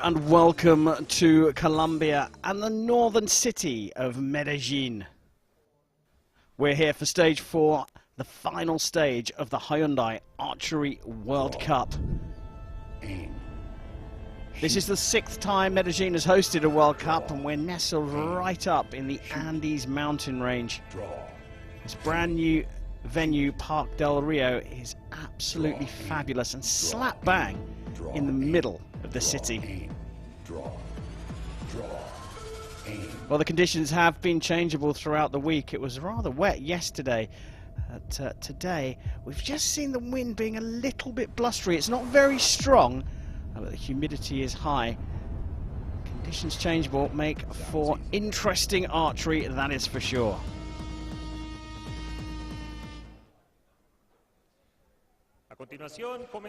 and welcome to Colombia and the northern city of Medellin. We're here for stage 4, the final stage of the Hyundai Archery World Cup. This is the 6th time Medellin has hosted a World Cup, and we're nestled right up in the Andes mountain range. This brand new venue, Parque del Rio, is absolutely fabulous and slap bang in the middle of the city. Well, the conditions have been changeable throughout the week. It was rather wet yesterday. Today, we've just seen the wind being a little bit blustery. It's not very strong, but the humidity is high. Conditions changeable make for interesting archery, that is for sure.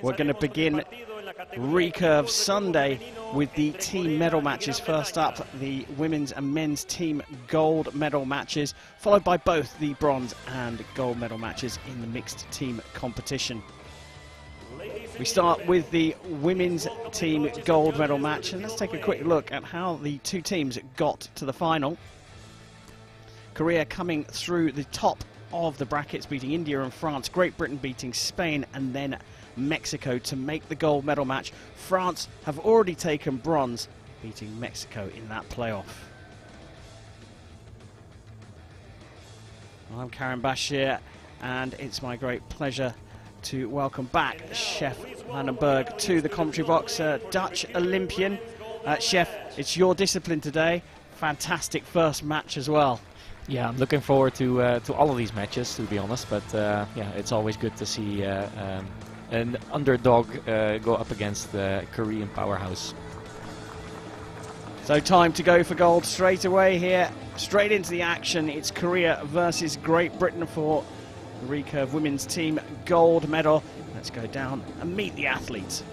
We're going to begin Recurve Sunday with the team medal matches. First up, the women's and men's team gold medal matches, followed by both the bronze and gold medal matches in the mixed team competition. We start with the women's team gold medal match, and let's take a quick look at how the two teams got to the final. Korea coming through the top of the brackets, beating India and France, Great Britain beating Spain, and then Mexico to make the gold medal match. France have already taken bronze, beating Mexico in that playoff. I'm Karen Bashir, and it's my great pleasure to welcome back Chef Vandenberg to the commentary box, Dutch Olympian. Chef, it's your discipline today. Fantastic first match as well. Yeah, I'm looking forward to all of these matches, to be honest. But yeah, it's always good to see an underdog go up against the Korean powerhouse. So time to go for gold straight away here. Straight into the action. It's Korea versus Great Britain for the Recurve women's team gold medal. Let's go down and meet the athletes.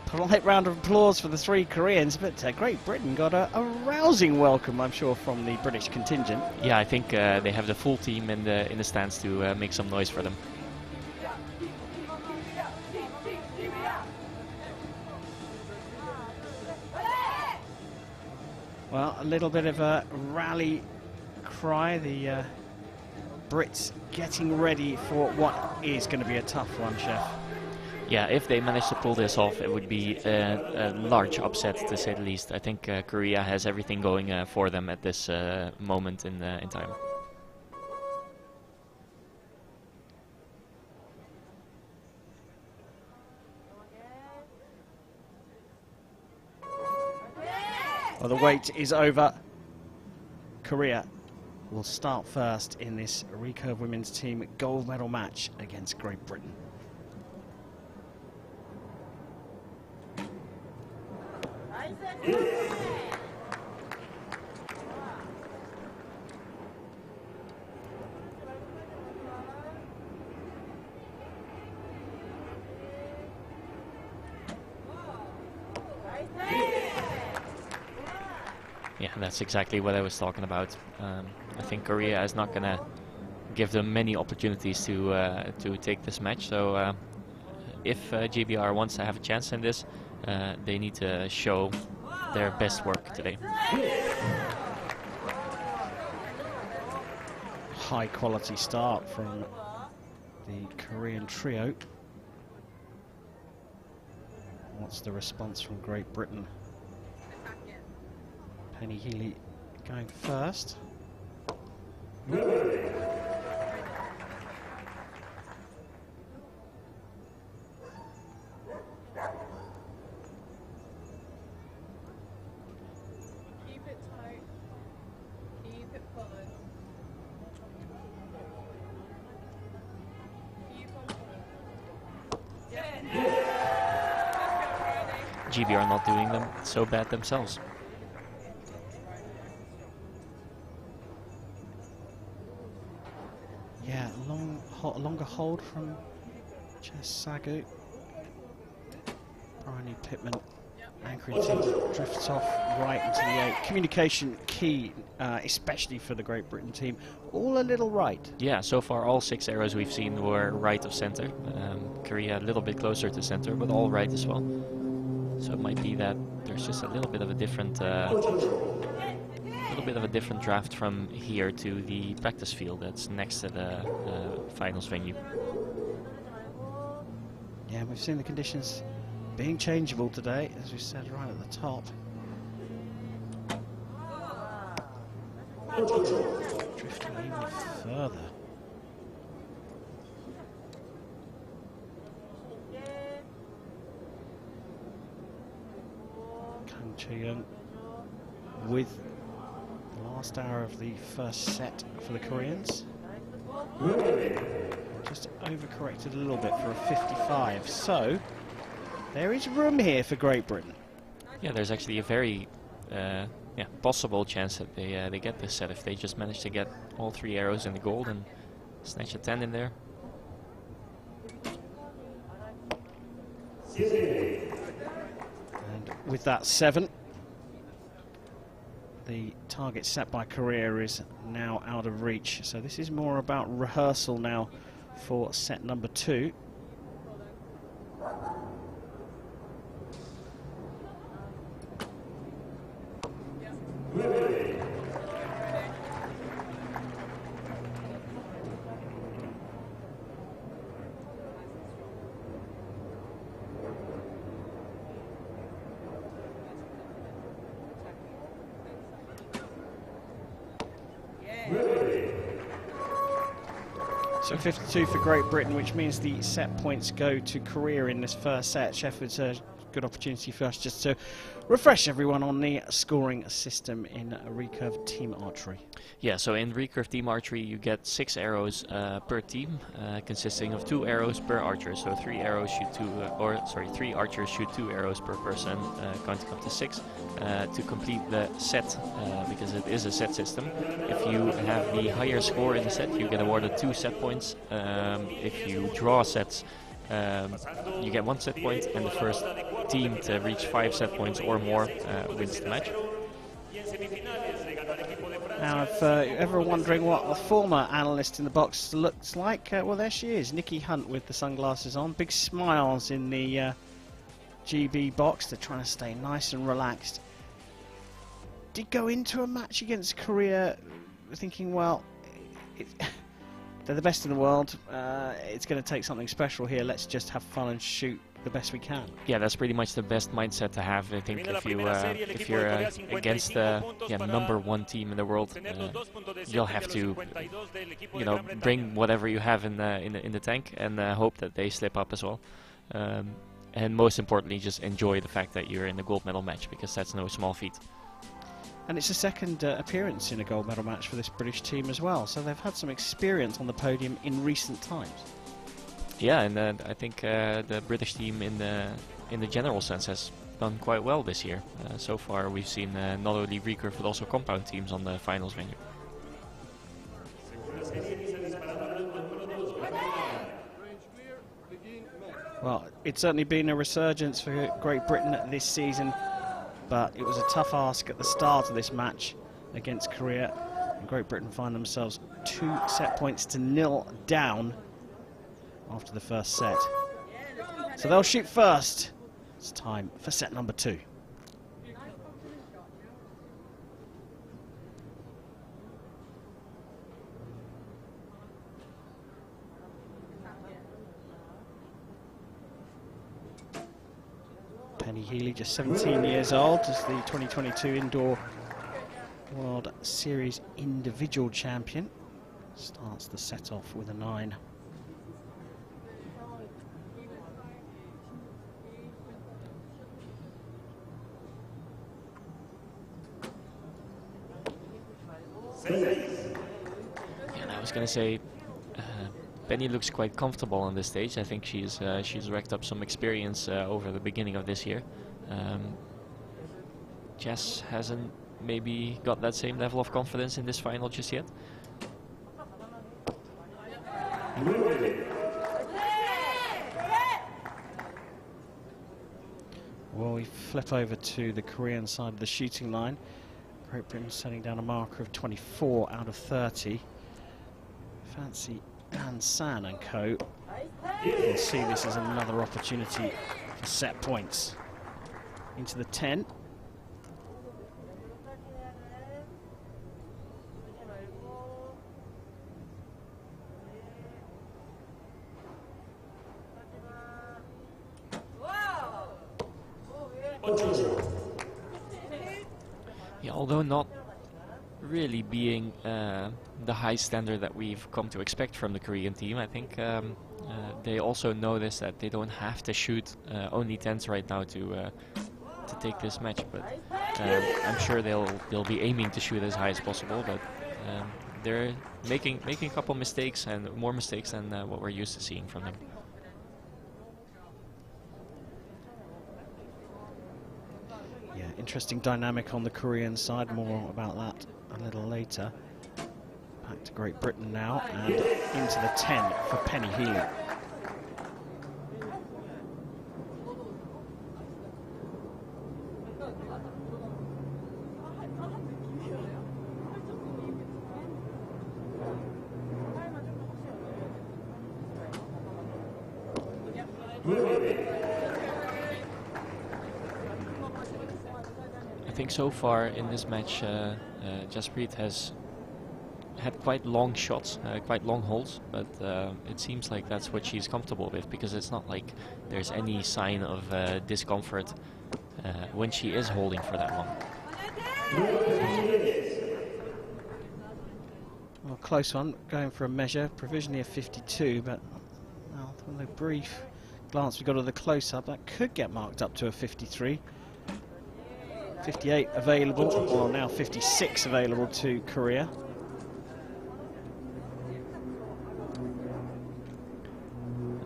Polite round of applause for the three Koreans, but Great Britain got a rousing welcome, I'm sure, from the British contingent. Yeah, I think they have the full team in the stands to make some noise for them. Well, a little bit of a rally cry. The Brits getting ready for what is going to be a tough one, Chef. Yeah, if they manage to pull this off, it would be a large upset, to say the least. I think Korea has everything going for them at this moment in time. Well, the wait is over. Korea will start first in this Recurve women's team gold medal match against Great Britain. Yeah, that's exactly what I was talking about. I think Korea is not going to give them many opportunities to take this match. So if JBR wants to have a chance in this, they need to show their best work today. High quality start from the Korean trio. What's the response from Great Britain? Penny Healy going first. GBR not doing them so bad themselves. Yeah, longer hold from Jess Sagu. Bryony Pittman, anchoring team, drifts off right into the 8. Communication key, especially for the Great Britain team. All a little right. Yeah, so far all 6 arrows we've seen were right of center. Korea a little bit closer to center, but all right as well. So it might be that there's just a little bit of a different draft from here to the practice field that's next to the finals venue. Yeah, we've seen the conditions being changeable today, as we said right at the top. Drifting even further. Kang Chae-young with the last hour of the first set for the Koreans. Just overcorrected a little bit for a 55. So there is room here for Great Britain. Yeah, there's actually a very possible chance that they get this set if they just manage to get all 3 arrows in the gold and snatch a 10 in there. And with that 7, the target set by Korea is now out of reach. So this is more about rehearsal now for set number 2. So 52 for Great Britain, which means the set points go to Korea in this first set. Shefford's a good opportunity for us just to refresh everyone on the scoring system in Recurve Team Archery. Yeah, so in Recurve Team Archery you get 6 arrows per team, consisting of 2 arrows per archer. So 3 arrows shoot 3 archers shoot 2 arrows per person, counting up to 6 to complete the set, because it is a set system. If you have the higher score in the set, you get awarded 2 set points. If you draw sets, you get 1 set point, and the first team to reach 5 set points or more wins the match. Now, if you're ever wondering what the former analyst in the box looks like, well, there she is, Nikki Hunt with the sunglasses on. Big smiles in the GB box. They're trying to stay nice and relaxed. Did go into a match against Korea thinking, well, they're the best in the world. It's going to take something special here. Let's just have fun and shoot the best we can. Yeah, that's pretty much the best mindset to have. I think if you're against the #1 team in the world, you'll have to, bring whatever you have in the tank and hope that they slip up as well. And most importantly, just enjoy the fact that you're in a gold medal match, because that's no small feat. And it's a second appearance in a gold medal match for this British team as well, so they've had some experience on the podium in recent times. Yeah, and I think the British team in the general sense has done quite well this year. So far we've seen not only recurve but also compound teams on the finals venue. Well, it's certainly been a resurgence for Great Britain this season, but it was a tough ask at the start of this match against Korea. And Great Britain find themselves 2 set points to 0 down after the first set. So they'll shoot first. It's time for set number 2. Penny Healy, just 17 years old, is the 2022 Indoor World Series individual champion. Starts the set off with a 9. And I was going to say, Penny looks quite comfortable on this stage. I think she's racked up some experience over the beginning of this year. Jess hasn't maybe got that same level of confidence in this final just yet. Well, we flip over to the Korean side of the shooting line. Great Britain setting down a marker of 24 out of 30. Fancy Ann San and co. We'll see this as another opportunity for set points. Into the 10. Yeah, although not really being the high standard that we've come to expect from the Korean team, I think they also notice that they don't have to shoot only 10s right now to take this match. But I'm sure they'll be aiming to shoot as high as possible. But they're making a couple mistakes, and more mistakes than what we're used to seeing from them. Yeah, interesting dynamic on the Korean side. More about that a little later. Back to Great Britain now, and into the 10 for Penny Healy. I think so far in this match, Jaspreet has had quite long shots, quite long holes, but it seems like that's what she's comfortable with, because it's not like there's any sign of discomfort when she is holding for that long. Well, close one, going for a measure, provisionally a 52, but well, from the brief glance we got at the close-up, that could get marked up to a 53. 58 available, or now 56 available to Korea.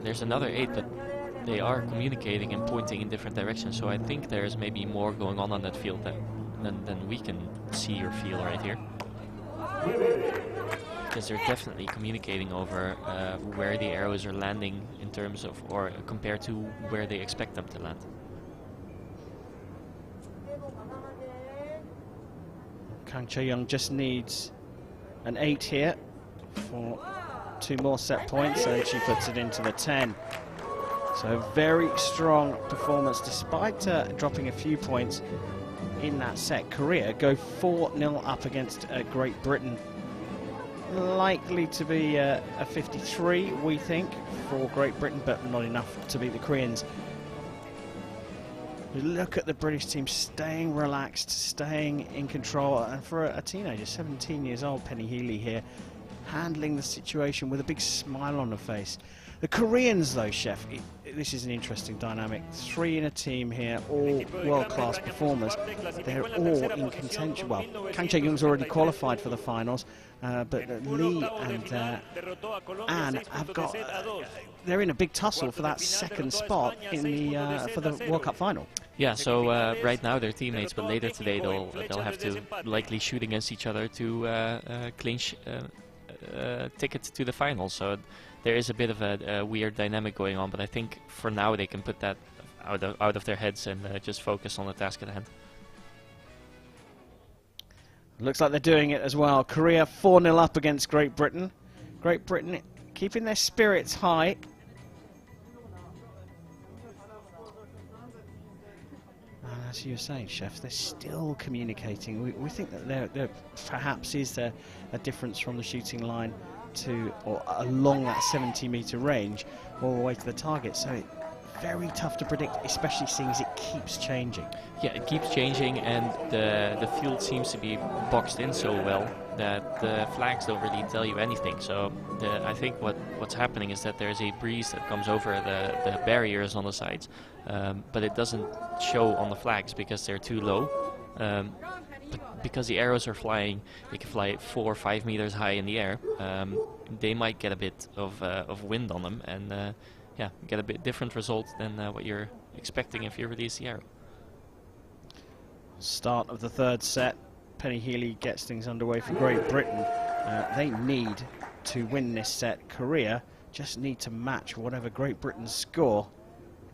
There's another 8, but they are communicating and pointing in different directions, so I think there's maybe more going on that field than we can see or feel right here. Because they're definitely communicating over where the arrows are landing in terms of, or compared to where they expect them to land. Kang Chae-young just needs an 8 here for 2 more set points, and she puts it into the 10. So very strong performance despite dropping a few points in that set. Korea go 4-0 up against Great Britain. Likely to be a 53, we think, for Great Britain, but not enough to beat the Koreans. Look at the British team staying relaxed, staying in control, and for a teenager, 17 years old, Penny Healy here, handling the situation with a big smile on her face. The Koreans, though, Chef, this is an interesting dynamic. 3 in a team here, all world-class performers. They're all in contention. Well, Kang Chae-young's already qualified for the finals, but Lee and Anne have got. They're in a big tussle for that second spot in the for the World Cup final. Yeah, so right now they're teammates, but later today they'll have to likely shoot against each other to clinch tickets to the final. So there is a bit of a weird dynamic going on, but I think for now they can put that out of their heads and just focus on the task at hand. Looks like they're doing it as well. Korea 4-0 up against Great Britain. Great Britain keeping their spirits high. And as you were saying, Chef, they're still communicating. We think that there perhaps is a difference from the shooting line to, or along that 70-meter range, all the way to the target. So very tough to predict, especially seeing as it keeps changing. Yeah, it keeps changing, and the field seems to be boxed in so well that the flags don't really tell you anything. So I think what's happening is that there's a breeze that comes over the barriers on the sides, but it doesn't show on the flags because they're too low. But because the arrows are flying, they can fly 4 or 5 meters high in the air. They might get a bit of wind on them, and yeah, get a bit different result than what you're expecting if you release the arrow. Start of the third set. Penny Healy gets things underway for Great Britain. They need to win this set. Korea just need to match whatever Great Britain's score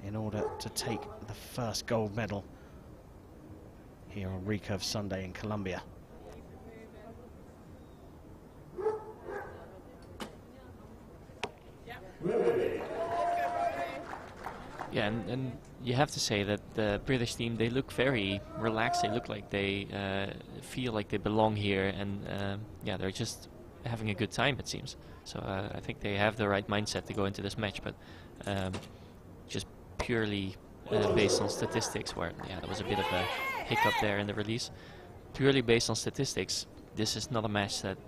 in order to take the first gold medal here on Recurve Sunday in Colombia. Yeah, and you have to say that the British team, they look very relaxed. They look like they feel like they belong here, and yeah, they're just having a good time, it seems. So I think they have the right mindset to go into this match, but just purely based on statistics, where yeah, there was a bit of a hiccup there in the release. Purely based on statistics, this is not a match that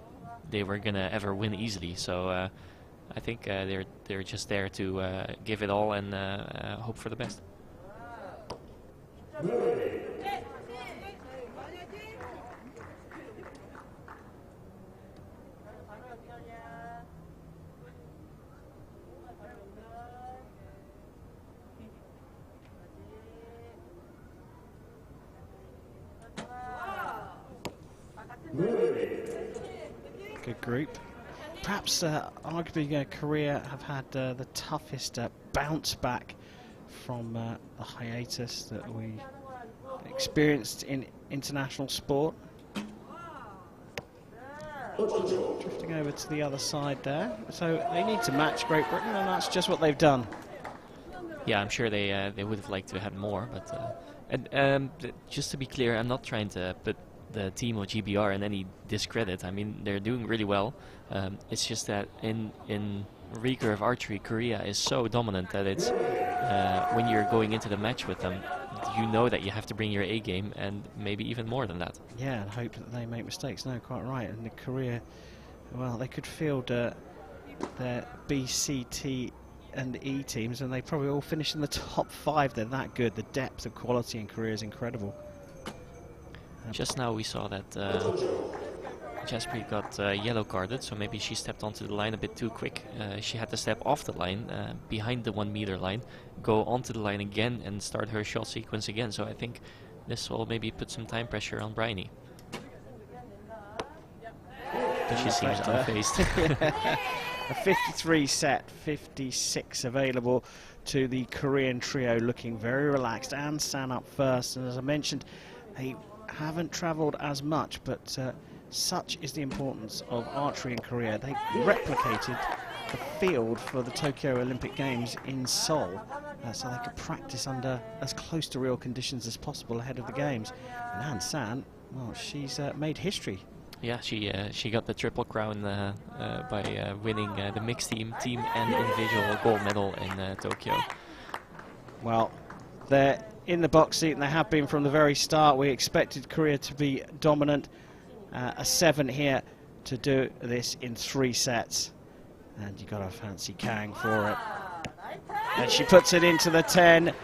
they were gonna ever win easily. So I think they're just there to give it all and hope for the best. Good group. Perhaps arguably Korea have had the toughest bounce back from the hiatus that we experienced in international sport. Drifting over to the other side there. So they need to match Great Britain, and that's just what they've done. Yeah, I'm sure they would have liked to have had more, but and just to be clear, I'm not trying to put the team of GBR in any discredit. I mean, they're doing really well. It's just that in recurve archery, Korea is so dominant that it's when you're going into the match with them, you know that you have to bring your A game and maybe even more than that. Yeah, and hope that they make mistakes. No, quite right. And the Korea, well, they could field their B, C, T and E teams, and they probably all finish in the top 5. They're that good. The depth of quality in Korea is incredible. Just now we saw that Jaspreet got yellow carded, so maybe she stepped onto the line a bit too quick. She had to step off the line, behind the 1 meter line, go onto the line again and start her shot sequence again. So I think this will maybe put some time pressure on Bryony. But she seems unfazed. A 53 set, 56 available to the Korean trio, looking very relaxed. And San up first, and as I mentioned, they haven't travelled as much, but such is the importance of archery in Korea. They replicated the field for the Tokyo Olympic Games in Seoul, so they could practice under as close to real conditions as possible ahead of the games. And Han San, well, she's made history. Yeah, she got the triple crown by winning the mixed team and individual gold medal in Tokyo. Well, they're in the box seat, and they have been from the very start. We expected Korea to be dominant. A 7 here to do this in 3 sets. And you got to fancy Kang for it. And she puts it into the 10.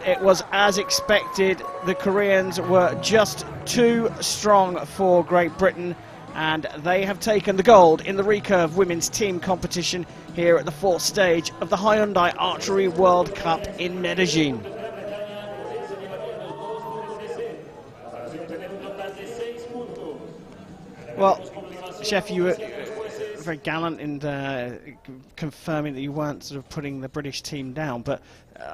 It was as expected. The Koreans were just too strong for Great Britain, and they have taken the gold in the recurve women's team competition here at the 4th stage of the Hyundai Archery World Cup in Medellin. Well, Chef, you were very gallant in confirming that you weren't sort of putting the British team down, but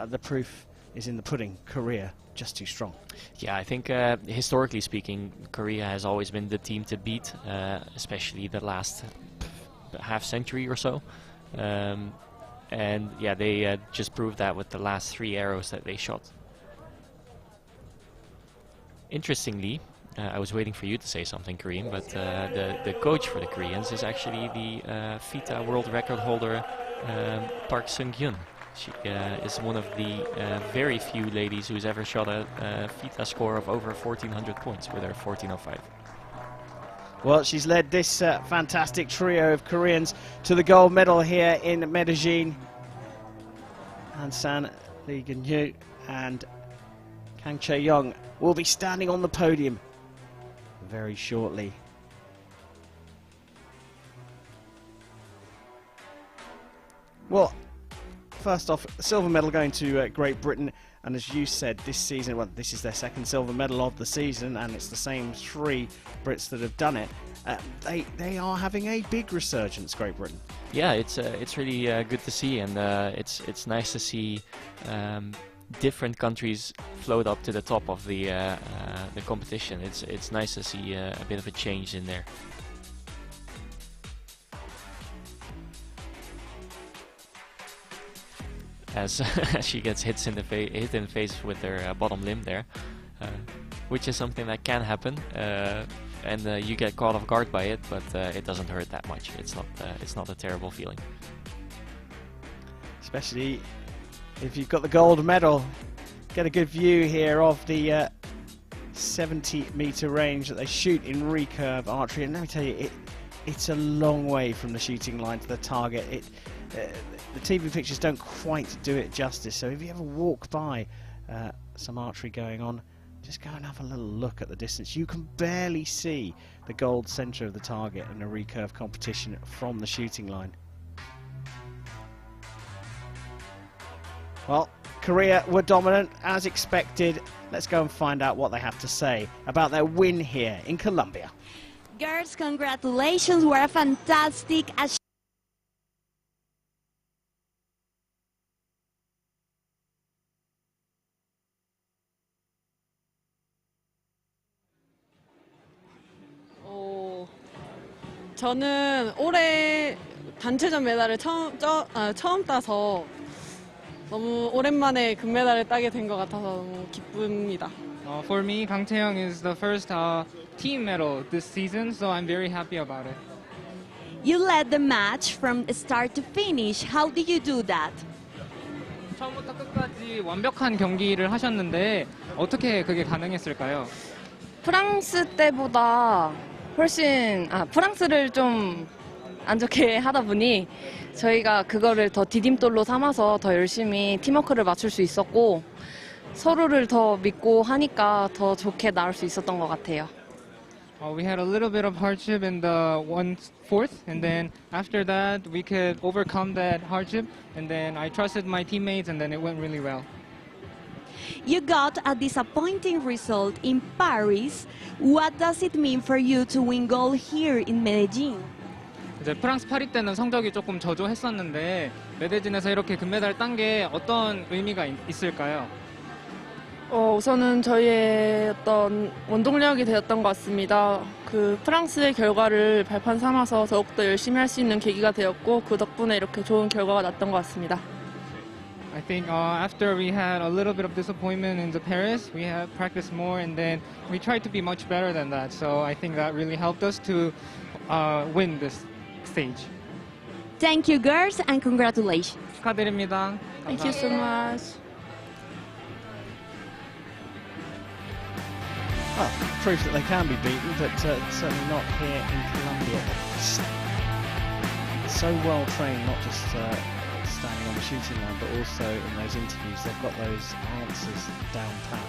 the proof is in the pudding. Korea, just too strong. Yeah, I think historically speaking, Korea has always been the team to beat, especially the last half century or so. And yeah, they just proved that with the last 3 arrows that they shot. Interestingly, I was waiting for you to say something, Kareem, but the coach for the Koreans is actually the FITA world record holder, Park Sung-hyun. She is one of the very few ladies who's ever shot a FITA score of over 1,400 points with her 1405. Well, she's led this fantastic trio of Koreans to the gold medal here in Medellin. Han San, Lee Gun-yu and Kang Chae-young will be standing on the podium very shortly. Well, first off, silver medal going to Great Britain, and as you said, this season, well, this is their second silver medal of the season, and it's the same 3 Brits that have done it. They are having a big resurgence, Great Britain. Yeah, it's really good to see, and it's nice to see different countries float up to the top of the competition. It's nice to see a bit of a change in there. As she gets hit in the face with her bottom limb there, which is something that can happen, and you get caught off guard by it, but it doesn't hurt that much. It's not a terrible feeling. Especially if you've got the gold medal. Get a good view here of the 70-meter range that they shoot in recurve archery, and let me tell you, it's a long way from the shooting line to the target. The TV pictures don't quite do it justice, so if you ever walk by some archery going on, just go and have a little look at the distance. You can barely see the gold centre of the target in a recurve competition from the shooting line. Well, Korea were dominant as expected. Let's go and find out what they have to say about their win here in Colombia. Girls, congratulations, what a fantastic achievement. 저는 올해 단체전 메달을 처음 따서 너무 오랜만에 금메달을 따게 된 것 같아서 너무 기쁩니다. For me, 강채영 is the first team medal this season, so I'm very happy about it. You led the match from start to finish. How did you do that? 처음부터 끝까지 완벽한 경기를 하셨는데 어떻게 그게 가능했을까요? 프랑스 때보다 훨씬 프랑스를 좀 안 좋게 하다 보니 저희가 그거를 더 디딤돌로 삼아서 더 열심히 팀워크를 맞출 수 있었고 서로를 더 믿고 하니까 더 좋게 나올 수 있었던 것 같아요. We had a little bit of hardship in the 1/4, and then after that we could overcome that hardship, and then I trusted my teammates, and then it went really well. You got a disappointing result in Paris. What does it mean for you to win gold here in Medellin? 이제 프랑스 파리 때는 성적이 조금 저조했었는데 메데진에서 이렇게 금메달 딴 게 어떤 의미가 있을까요? 우선은 저희의 어떤 원동력이 되었던 것 같습니다. 그 프랑스의 결과를 발판 삼아서 더욱더 열심히 할 수 있는 계기가 되었고 그 덕분에 이렇게 좋은 결과가 났던 것 같습니다. I think after we had a little bit of disappointment in the Paris, we have practiced more, and then we tried to be much better than that. So I think that really helped us to win this stage. Thank you, girls, and congratulations. 축하드립니다. Thank you so much. Well, proof that they can be beaten, but certainly not here in Colombia. So well trained, not just standing on the shooting line, but also in those interviews, they've got those answers down pat.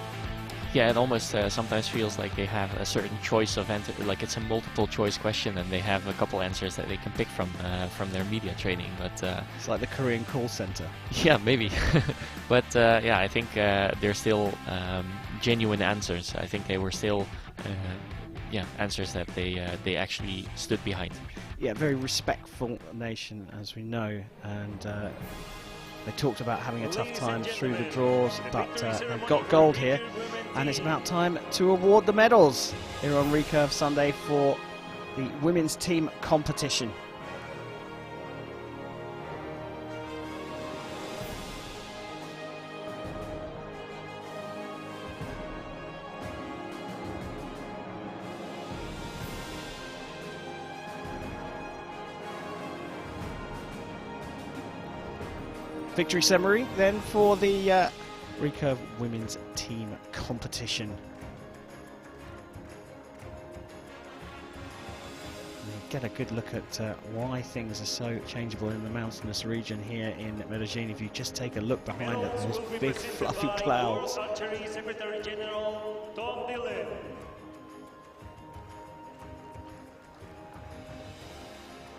Yeah, it almost sometimes feels like they have a certain choice of like it's a multiple choice question, and they have a couple answers that they can pick from their media training. But it's like the Korean call center. Yeah, maybe. But yeah, I think they're still genuine answers. I think they were still answers that they actually stood behind. Yeah, very respectful nation, as we know, and they talked about having a tough time through the draws, but they've got gold here, and it's about time to award the medals here on Recurve Sunday for the women's team competition. Victory ceremony then for the Recurve women's team competition. Get a good look at why things are so changeable in the mountainous region here in Medellin. If you just take a look behind it, those big fluffy clouds.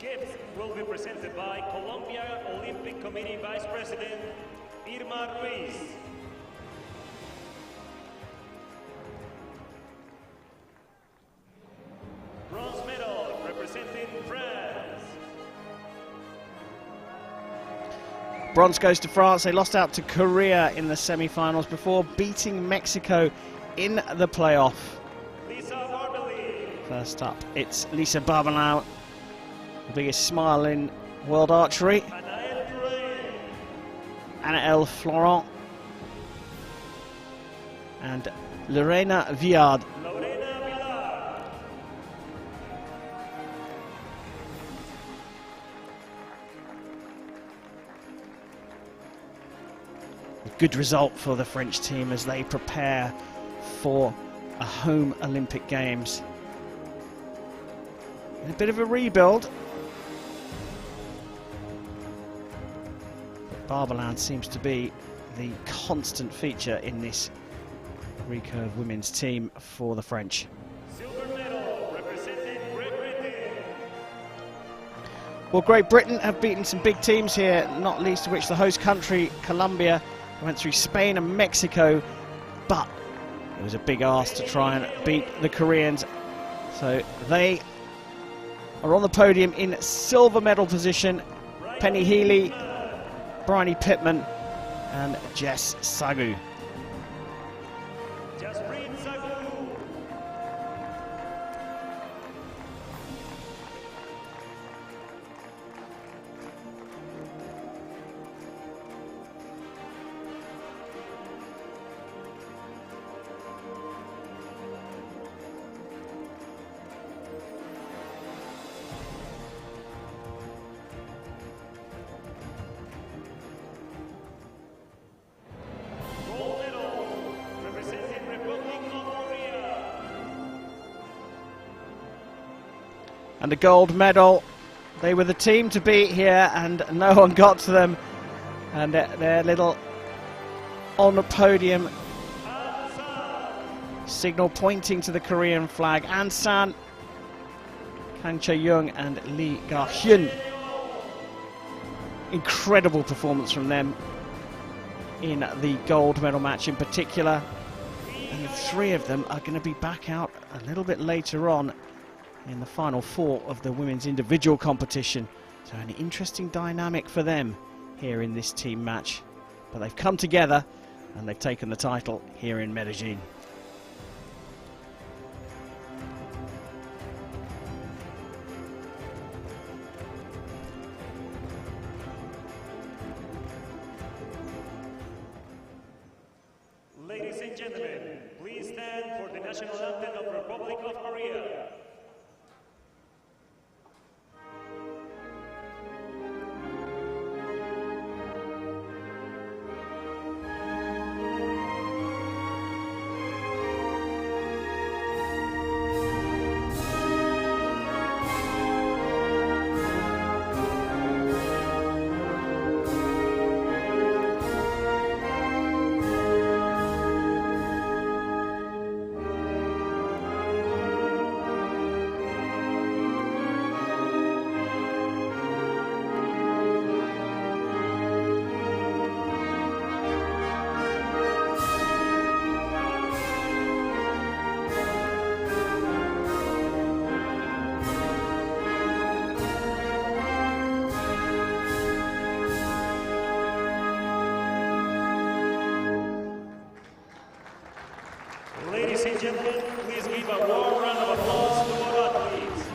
Gifts will be presented by Colombia Olympic Committee Vice President Irma Ruiz. Bronze medal representing France. Bronze goes to France. They lost out to Korea in the semi-finals before beating Mexico in the playoff. First up, it's Lisa Barbalin, the biggest smile in world archery. Anaëlle Florent and Lorena Viard. A good result for the French team as they prepare for a home Olympic Games. A bit of a rebuild. But Barbalin seems to be the constant feature in this recurve women's team for the French. Silver medal representing Great Britain. Well, Great Britain have beaten some big teams here, not least of which the host country, Colombia, went through Spain and Mexico, but it was a big ask to try and beat the Koreans. So they are on the podium in silver medal position. Penny Healy, Bryony Pittman and Jess Sagu. And a gold medal. They were the team to beat here and no one got to them. And their little on the podium signal pointing to the Korean flag. Ansan, Kang Chae-young and Lee Ga-hyun. Incredible performance from them in the gold medal match in particular. And the three of them are going to be back out a little bit later on in the final four of the women's individual competition. So an interesting dynamic for them here in this team match. But they've come together and they've taken the title here in Medellin. Ladies and gentlemen, please stand for the national anthem of the Republic of Korea. Ladies and gentlemen, please give a warm round of applause to our athletes.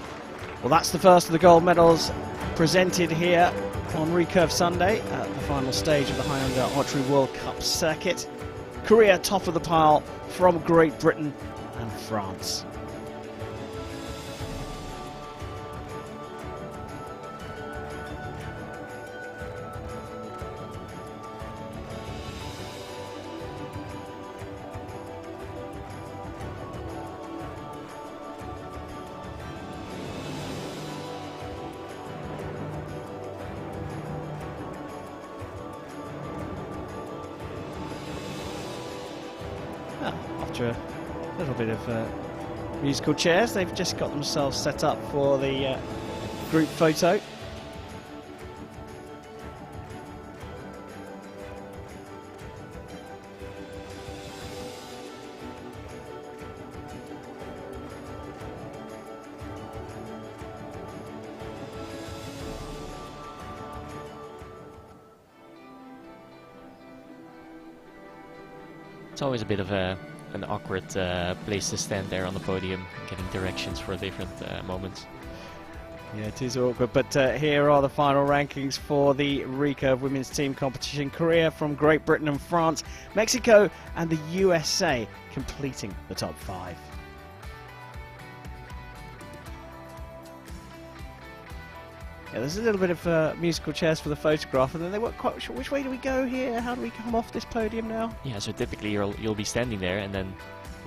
Well, that's the first of the gold medals presented here on Recurve Sunday at the final stage of the Hyundai Archery World Cup circuit. Korea top of the pile from Great Britain and France. After a little bit of musical chairs, they've just got themselves set up for the group photo. It's always a bit of an awkward place to stand there on the podium, getting directions for different moments. Yeah, it is awkward, but here are the final rankings for the Recurve women's team competition. Korea from Great Britain and France, Mexico and the USA completing the top 5. Yeah, there's a little bit of musical chairs for the photograph, and then they weren't quite sure which way do we go here. How do we come off this podium now? Yeah, so typically you'll be standing there, and then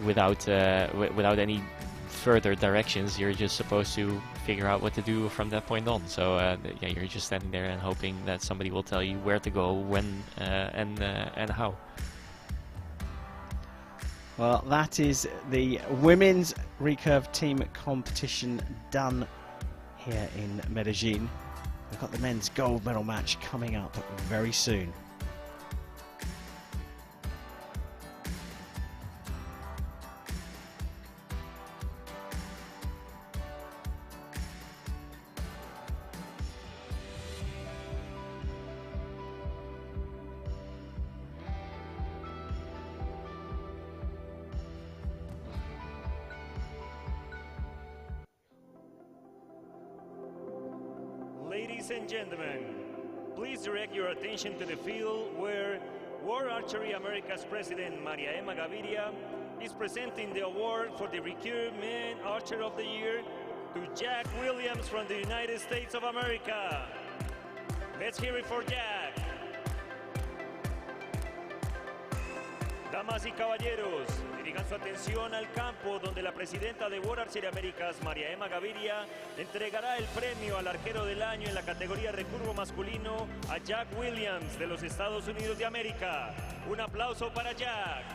without any further directions, you're just supposed to figure out what to do from that point on. So yeah, you're just standing there and hoping that somebody will tell you where to go, when, and how. Well, that is the women's Recurve team competition done here in Medellin. We've got the men's gold medal match coming up very soon. Ladies and gentlemen, please direct your attention to the field where World Archery America's President Maria Emma Gaviria is presenting the award for the Recurve Man Archer of the Year to Jack Williams from the United States of America. Let's hear it for Jack. Damas y caballeros, dirigan su atención al campo donde la presidenta de World Archery Américas, María Emma Gaviria, entregará el premio al arquero del año en la categoría recurvo masculino a Jack Williams de los Estados Unidos de América. Un aplauso para Jack.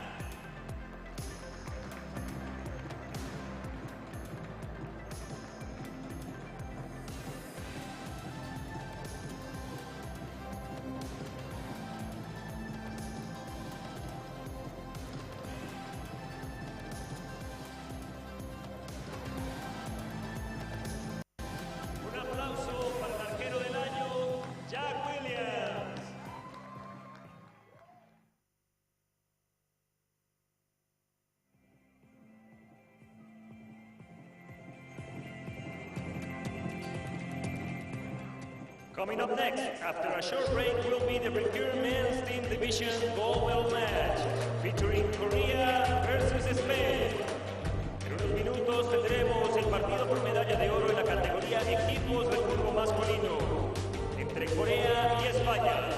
Coming up next, after a short break, will be the Recurve Men's Team Division Gold Medal Match, featuring Korea versus Spain. En unos minutos tendremos el partido por medalla de oro en la categoría equipos recurvo masculino, entre Corea y España.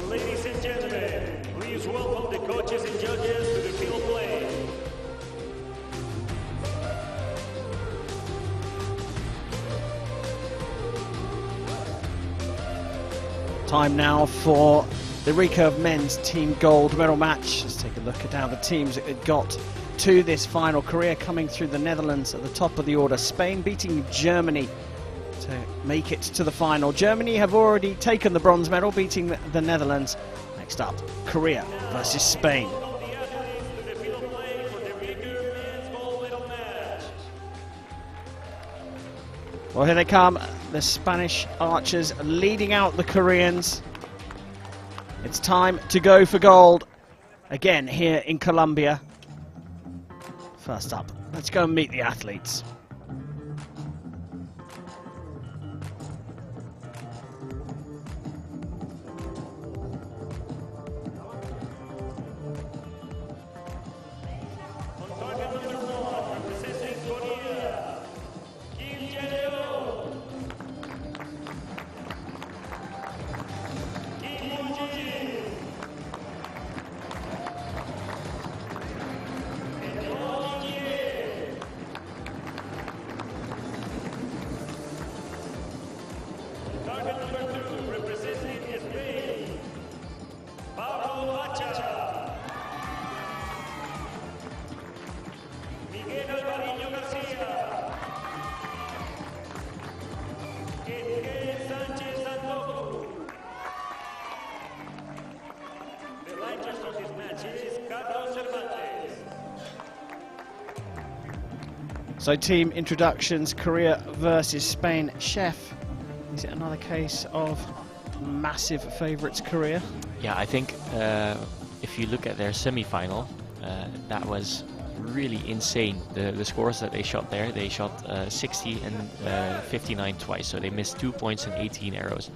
Ladies and gentlemen, please welcome the coaches and judges to the field play. Time now for the Recurve men's team gold medal match. Let's take a look at how the teams got to this final. Korea coming through the Netherlands at the top of the order. Spain beating Germany to make it to the final. Germany have already taken the bronze medal, beating the Netherlands. Next up, Korea versus Spain. Well, here they come, the Spanish archers leading out the Koreans. It's time to go for gold again here in Colombia. First up, let's go and meet the athletes. So team introductions, Korea versus Spain. Chef, is it another case of massive favourites Korea? Yeah, I think if you look at their semi-final, that was really insane. The scores that they shot there, they shot 60 and 59 twice, so they missed 2 points and 18 arrows.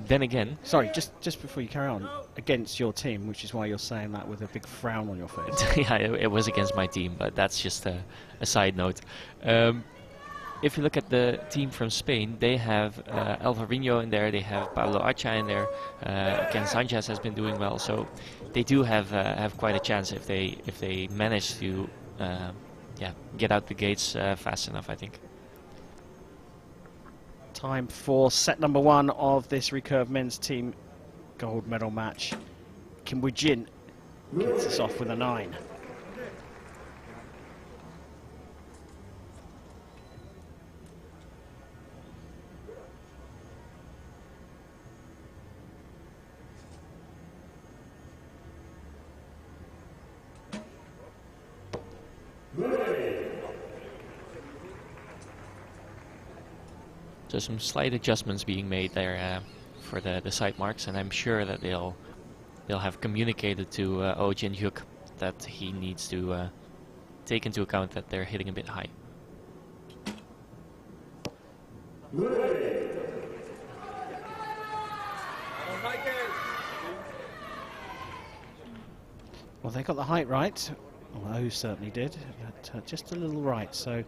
Then again... Sorry, just before you carry on, against your team, which is why you're saying that with a big frown on your face. Yeah, it was against my team, but that's just a side note. If you look at the team from Spain, they have Alvarinho in there, they have Pablo Acha in there, Ken Sanchez has been doing well, so they do have quite a chance if they manage to get out the gates fast enough, I think. Time for set number 1 of this Recurve men's team gold medal match. Kim Woo-jin gets us off with a 9. So some slight adjustments being made there for the side marks, and I'm sure that they'll have communicated to Oh Jin-hyuk that he needs to take into account that they're hitting a bit high. Well, they got the height right. Well, Oh certainly did, but just a little right. So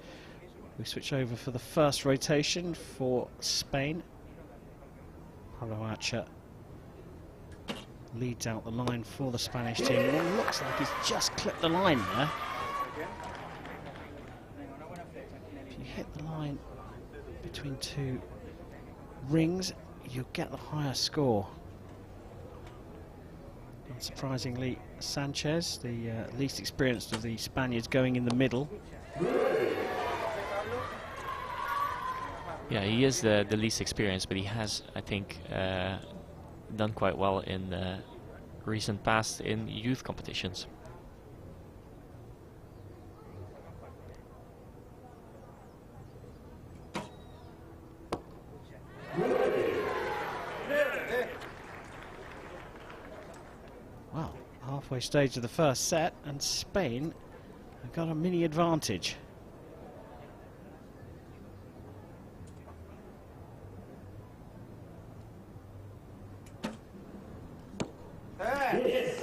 we switch over for the first rotation for Spain. Pablo Acha leads out the line for the Spanish team. Well, it looks like he's just clipped the line there. If you hit the line between 2 rings, you'll get the higher score. Unsurprisingly, Sanchez, the least experienced of the Spaniards, going in the middle. Yeah, he is the least experienced, but he has, I think, done quite well in recent past in youth competitions. Well, halfway stage of the first set, and Spain have got a mini advantage.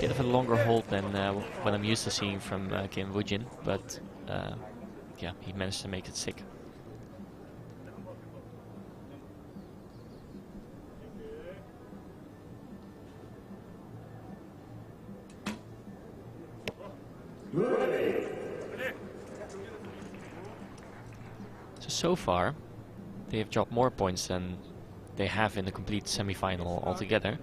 Bit of a longer hold than what I'm used to seeing from Kim Woo-jin, but yeah, he managed to make it stick. So far, they have dropped more points than they have in the complete semi-final altogether.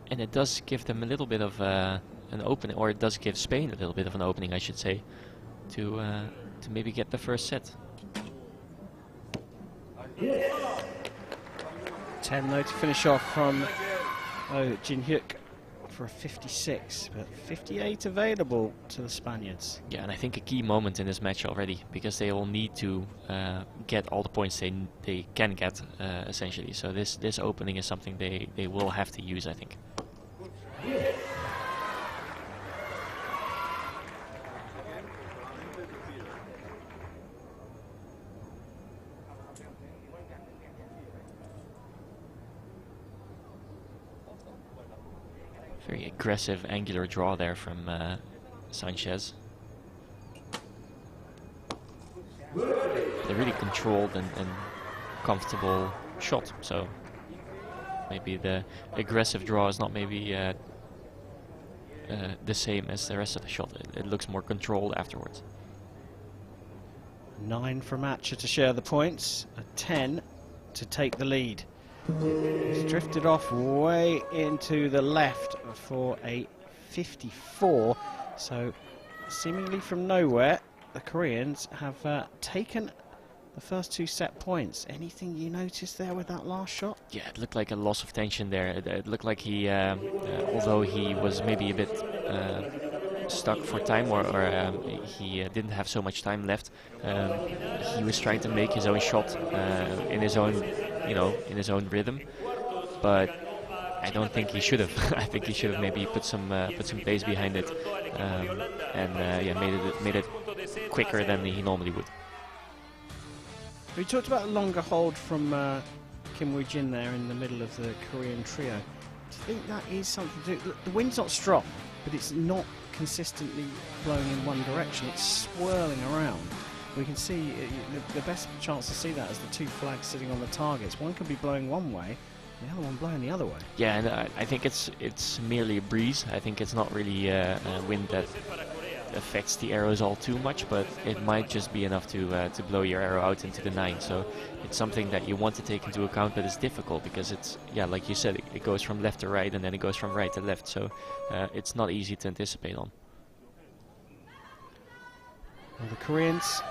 And it does give them a little bit of an opening, or it does give Spain a little bit of an opening, I should say, to maybe get the first set. 10 though to finish off from Jin Hyuk for a 56, but 58 available to the Spaniards. Yeah, and I think a key moment in this match already, because they will need to get all the points they can get, essentially. So this opening is something they will have to use, I think. Very aggressive angular draw there from Sanchez. A really controlled and comfortable shot, so maybe the aggressive draw is not maybe the same as the rest of the shot. It looks more controlled afterwards. 9 for Matcher to share the points, a 10 to take the lead. He's drifted off way into the left for a 54, so seemingly from nowhere the Koreans have taken the first 2 set points. Anything you noticed there with that last shot? Yeah, it looked like a loss of tension there. It looked like he, although he was maybe a bit stuck for time, or he didn't have so much time left, he was trying to make his own shot in his own, in his own rhythm, but I don't think he should have. I think he should have maybe put some pace behind it, and made it quicker than he normally would. We talked about a longer hold from Kim Woo-jin there in the middle of the Korean trio. Do you think that is something to do? The wind's not strong, but it's not consistently blowing in one direction. It's swirling around. We can see the best chance to see that is the 2 flags sitting on the targets. One could be blowing one way, the other one blowing the other way. Yeah, and I think it's merely a breeze. I think it's not really a wind that affects the arrows all too much, but it might just be enough to blow your arrow out into the 9. So it's something that you want to take into account, but it's difficult because it's, like you said, it goes from left to right and then it goes from right to left. So it's not easy to anticipate on. Well, the Koreans,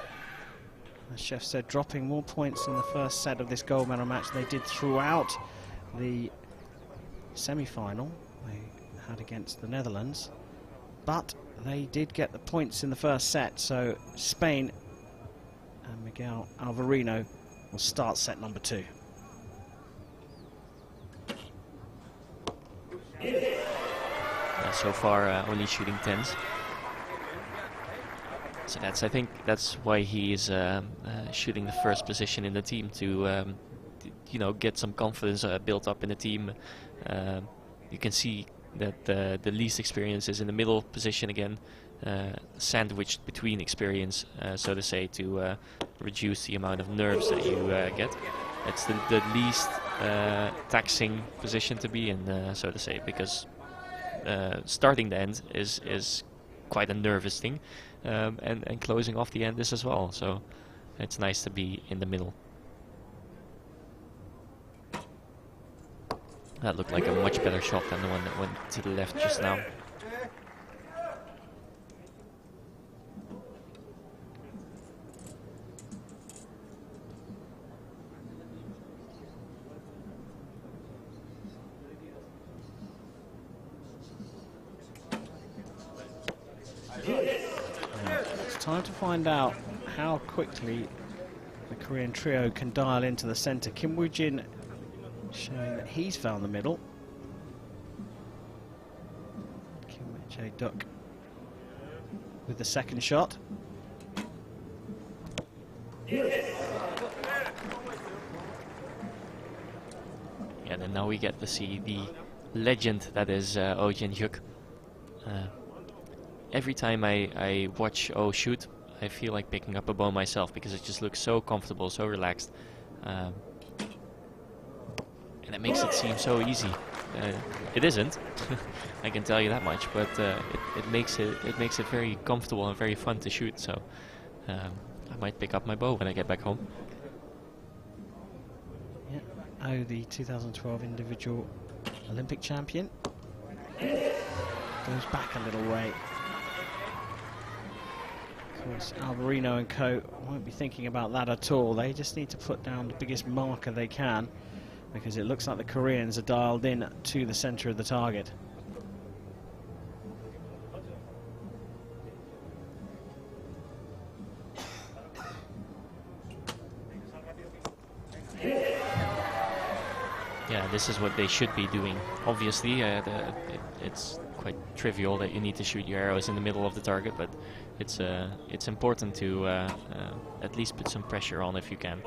as Chef said, dropping more points in the first set of this gold medal match than they did throughout the semi-final they had against the Netherlands, but they did get the points in the first set. So Spain and Miguel Alvarino will start set number 2. So far only shooting 10s. So I think that's why he is shooting the first position in the team, to get some confidence built up in the team. You can see that the least experience is in the middle position again, sandwiched between experience, so to say, to reduce the amount of nerves that you get. It's the least taxing position to be in, so to say, because starting the end is quite a nervous thing, and closing off the end is as well. So it's nice to be in the middle. That looked like a much better shot than the one that went to the left just now. It's time to find out how quickly the Korean trio can dial into the centre. Kim Woo-jin showing that he's found the middle. Kim Jae-duk with the second shot. And then now we get to see the legend that is Oh Jin-hyuk. Every time I watch Oh shoot, I feel like picking up a bow myself, because it just looks so comfortable, so relaxed. And it makes it seem so easy. It isn't, I can tell you that much, but it makes it very comfortable and very fun to shoot. So I might pick up my bow when I get back home. Yeah. Oh, the 2012 individual Olympic champion goes back a little way. Of course, Alberino and co won't be thinking about that at all. They just need to put down the biggest marker they can, because it looks like the Koreans are dialed in to the center of the target. Yeah, this is what they should be doing. Obviously, it's quite trivial that you need to shoot your arrows in the middle of the target, but it's important to at least put some pressure on if you can.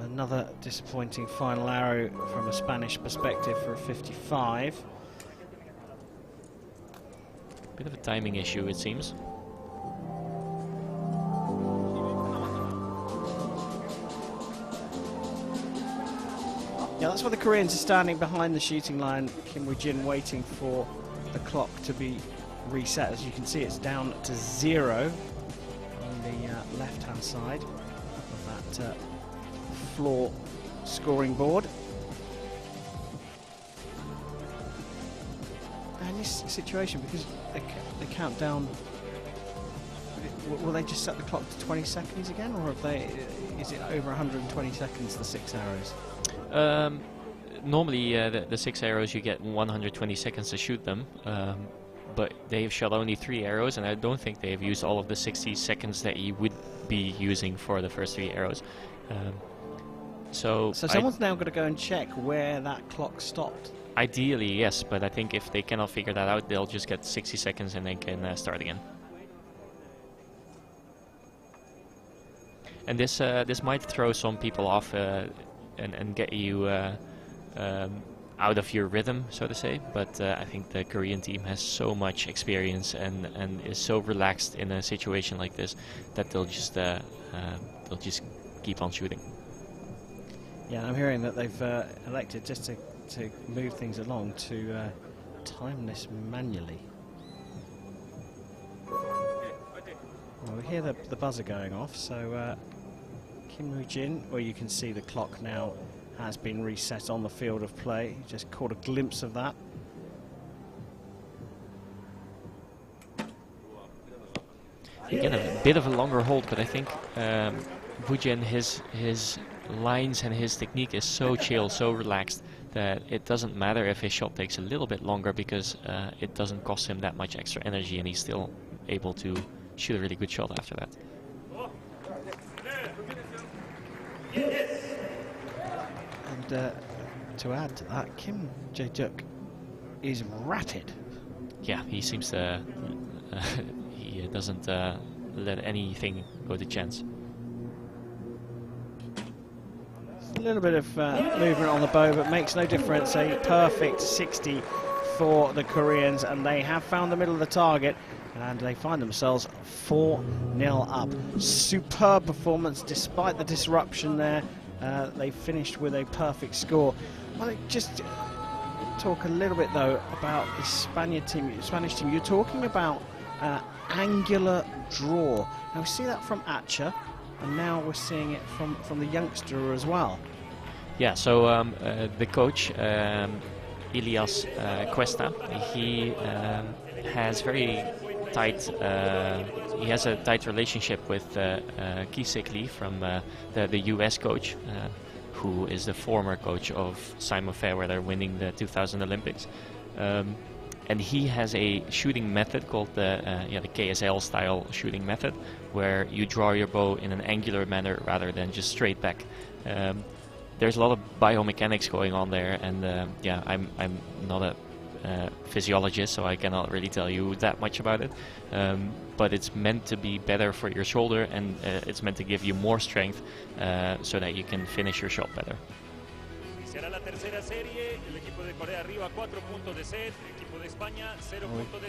Another disappointing final arrow from a Spanish perspective for a 55. Bit of a timing issue, it seems. Yeah, that's why the Koreans are standing behind the shooting line. Kim Woo-jin waiting for the clock to be reset. As you can see, it's down to 0 on the left-hand side of that floor scoring board. And in this situation, because they count down, will they just set the clock to 20 seconds again, or have they? Is it over 120 seconds, the 6 arrows? Normally the 6 arrows you get 120 seconds to shoot them, but they've shot only 3 arrows, and I don't think they've used all of the 60 seconds that you would be using for the first 3 arrows. So someone's now got to go and check where that clock stopped. Ideally, yes, but I think if they cannot figure that out, they'll just get 60 seconds and they can start again. And this might throw some people off and get you out of your rhythm, so to say. But I think the Korean team has so much experience and is so relaxed in a situation like this that they'll just keep on shooting. Yeah, I'm hearing that they've elected just to move things along to time this manually. Well, we hear the buzzer going off, so Kim Woo-jin, well, you can see the clock now has been reset on the field of play. You just caught a glimpse of that. Again, a bit of a longer hold, but I think Woo-jin, his lines and his technique is so chill, so relaxed, that it doesn't matter if his shot takes a little bit longer, because it doesn't cost him that much extra energy, and he's still able to shoot a really good shot after that. And to add to that, Kim Jae-juk is rapid. Yeah, he seems to he doesn't let anything go to chance. A little bit of movement on the bow, but makes no difference. A perfect 60 for the Koreans, and they have found the middle of the target, and they find themselves 4-0 up. Superb performance despite the disruption there. They finished with a perfect score. Well, just talk a little bit though about the Spanish team. You're talking about angular draw. Now we see that from Acha, and now we're seeing it from the youngster as well. Yeah, so the coach, Ilias Cuesta, he has very tight, he has a tight relationship with Ki-Sik Lee from the US coach, who is the former coach of Simon Fairweather winning the 2000 Olympics. And he has a shooting method called the KSL style shooting method, where you draw your bow in an angular manner rather than just straight back. There's a lot of biomechanics going on there, and yeah, I'm not a physiologist, so I cannot really tell you that much about it. But it's meant to be better for your shoulder, and it's meant to give you more strength so that you can finish your shot better.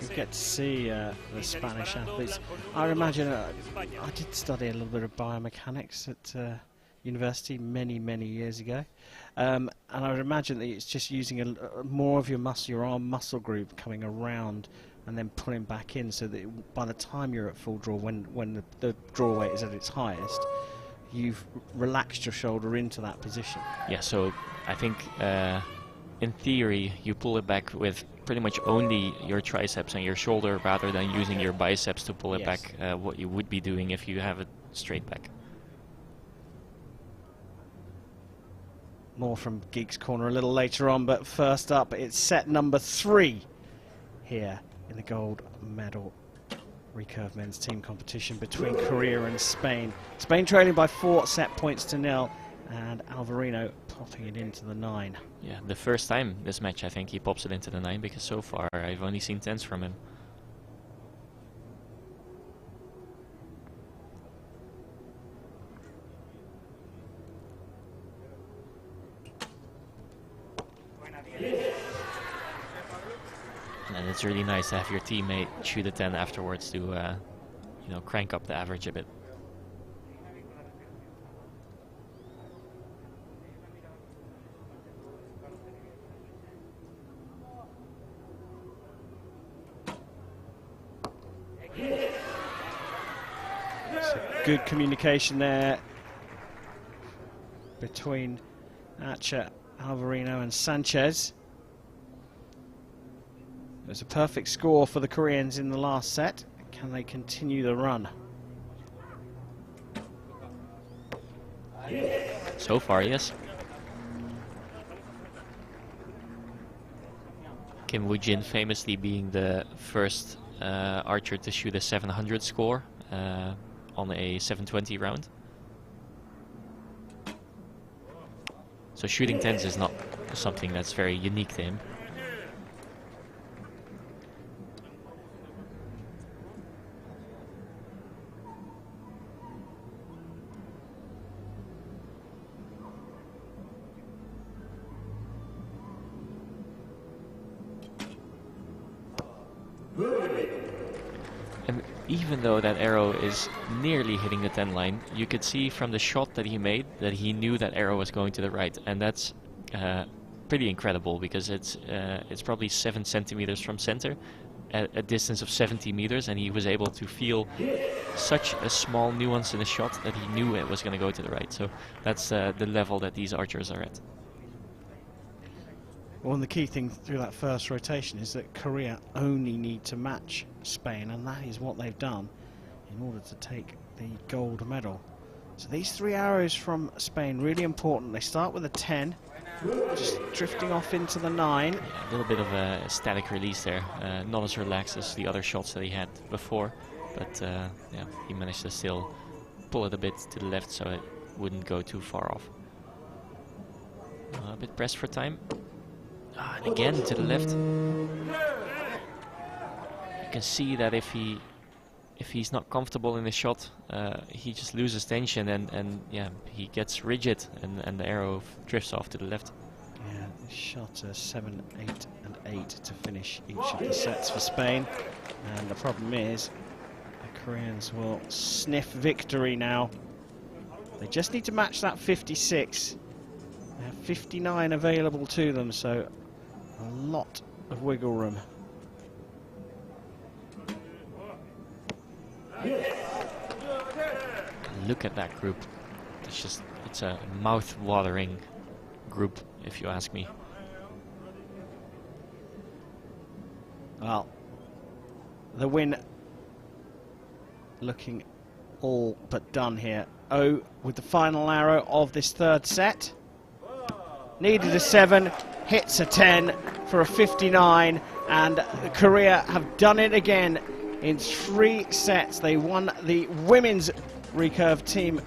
We get to see the Spanish athletes. I imagine I did study a little bit of biomechanics at university many years ago, and I would imagine that it's just using more of your arm muscle group coming around and then pulling back in, so that by the time you're at full draw, when the draw weight is at its highest, you've relaxed your shoulder into that position. Yeah, so I think in theory you pull it back with pretty much only your triceps and your shoulder rather than using your biceps to pull it back, what you would be doing if you have it straight back. More from Geek's Corner a little later on, but first up, it's set number 3 here in the gold medal recurve men's team competition between Korea and Spain. Spain trailing by 4 set points to 0, and Alvarino popping it into the 9. Yeah, the first time this match I think he pops it into the 9, because so far I've only seen 10s from him. And it's really nice to have your teammate shoot a 10 afterwards to, you know, crank up the average a bit. So good communication there between Archer, Alvarino and Sanchez. It was a perfect score for the Koreans in the last set. Can they continue the run? So far, yes. Kim Woo-jin famously being the first archer to shoot a 700 score on a 720 round. So shooting 10s is not something that's very unique to him. And even though that arrow is nearly hitting the 10 line, you could see from the shot that he made that he knew that arrow was going to the right, and that's pretty incredible, because it's probably 7 centimeters from center at a distance of 70 meters, and he was able to feel such a small nuance in the shot that he knew it was going to go to the right. So that's the level that these archers are at. Well, and the key thing through that first rotation is that Korea only need to match Spain, and that is what they've done in order to take the gold medal. So these 3 arrows from Spain, really important. They start with a 10, just drifting off into the 9. Yeah, a little bit of a static release there, not as relaxed as the other shots that he had before, but yeah, he managed to still pull it a bit to the left so it wouldn't go too far off. A bit pressed for time. And again to the left. You can see that if he's not comfortable in the shot, he just loses tension, and yeah, he gets rigid, and the arrow drifts off to the left. Yeah, shot 7, 8 and 8 to finish each of the sets for Spain, and the problem is the Koreans will sniff victory now. They just need to match that 56. They have 59 available to them, so a lot of wiggle room. Look at that group. It's a mouth-watering group, if you ask me. Well, the win looking all but done here. Oh, with the final arrow of this third set. Needed a 7, hits a 10 for a 59, and Korea have done it again in 3 sets. They won the women's recurve team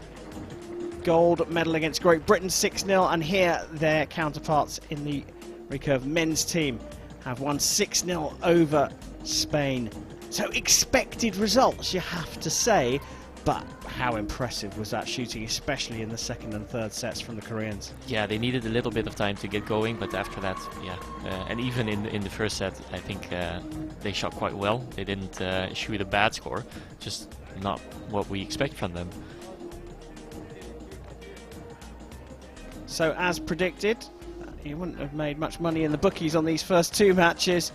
gold medal against Great Britain 6-0, and here their counterparts in the recurve men's team have won 6-0 over Spain. So expected results, you have to say, but how impressive was that shooting, especially in the second and third sets from the Koreans? Yeah, they needed a little bit of time to get going, but after that, yeah. And even in the first set, I think they shot quite well. They didn't shoot a bad score, just not what we expect from them. So as predicted, you wouldn't have made much money in the bookies on these first 2 matches.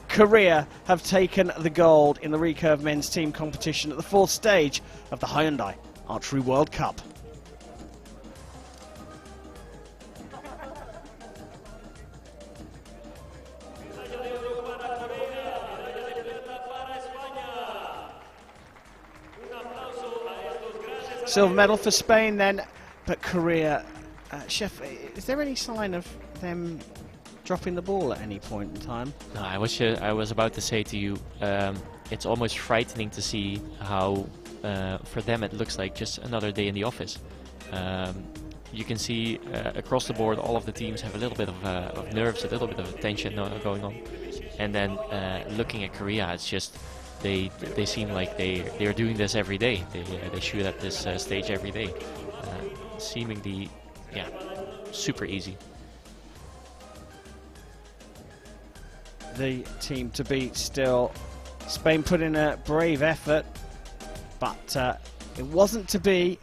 Korea have taken the gold in the recurve men's team competition at the 4th stage of the Hyundai Archery World Cup. Silver medal for Spain then, but Korea, Chef, is there any sign of them dropping the ball at any point in time? No, I was about to say to you, it's almost frightening to see how for them it looks like just another day in the office. You can see across the board all of the teams have a little bit of nerves, a little bit of tension going on. And then looking at Korea, it's just they seem like they're doing this every day. They shoot at this stage every day, seemingly, yeah, super easy. The team to beat still. Spain put in a brave effort, but it wasn't to be.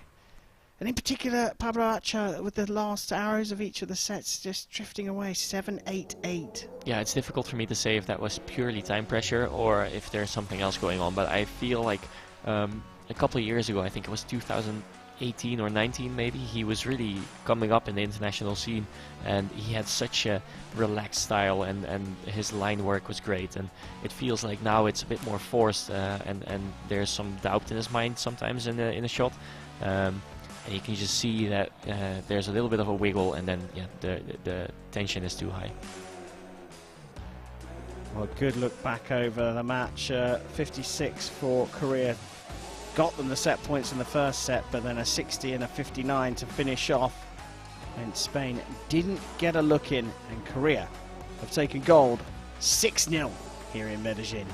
And in particular, Pablo Archer with the last arrows of each of the sets just drifting away, 7-8-8. Yeah, it's difficult for me to say if that was purely time pressure or if there's something else going on, but I feel like a couple of years ago, I think it was 2018 or 19 maybe, he was really coming up in the international scene and he had such a relaxed style and his line work was great, and it feels like now it's a bit more forced and there's some doubt in his mind sometimes in a shot. And you can just see that there's a little bit of a wiggle, and then yeah, the tension is too high. Well, good look back over the match. 56 for Korea. Got them the set points in the first set, but then a 60 and a 59 to finish off. And Spain didn't get a look in, and Korea have taken gold 6-0 here in Medellin.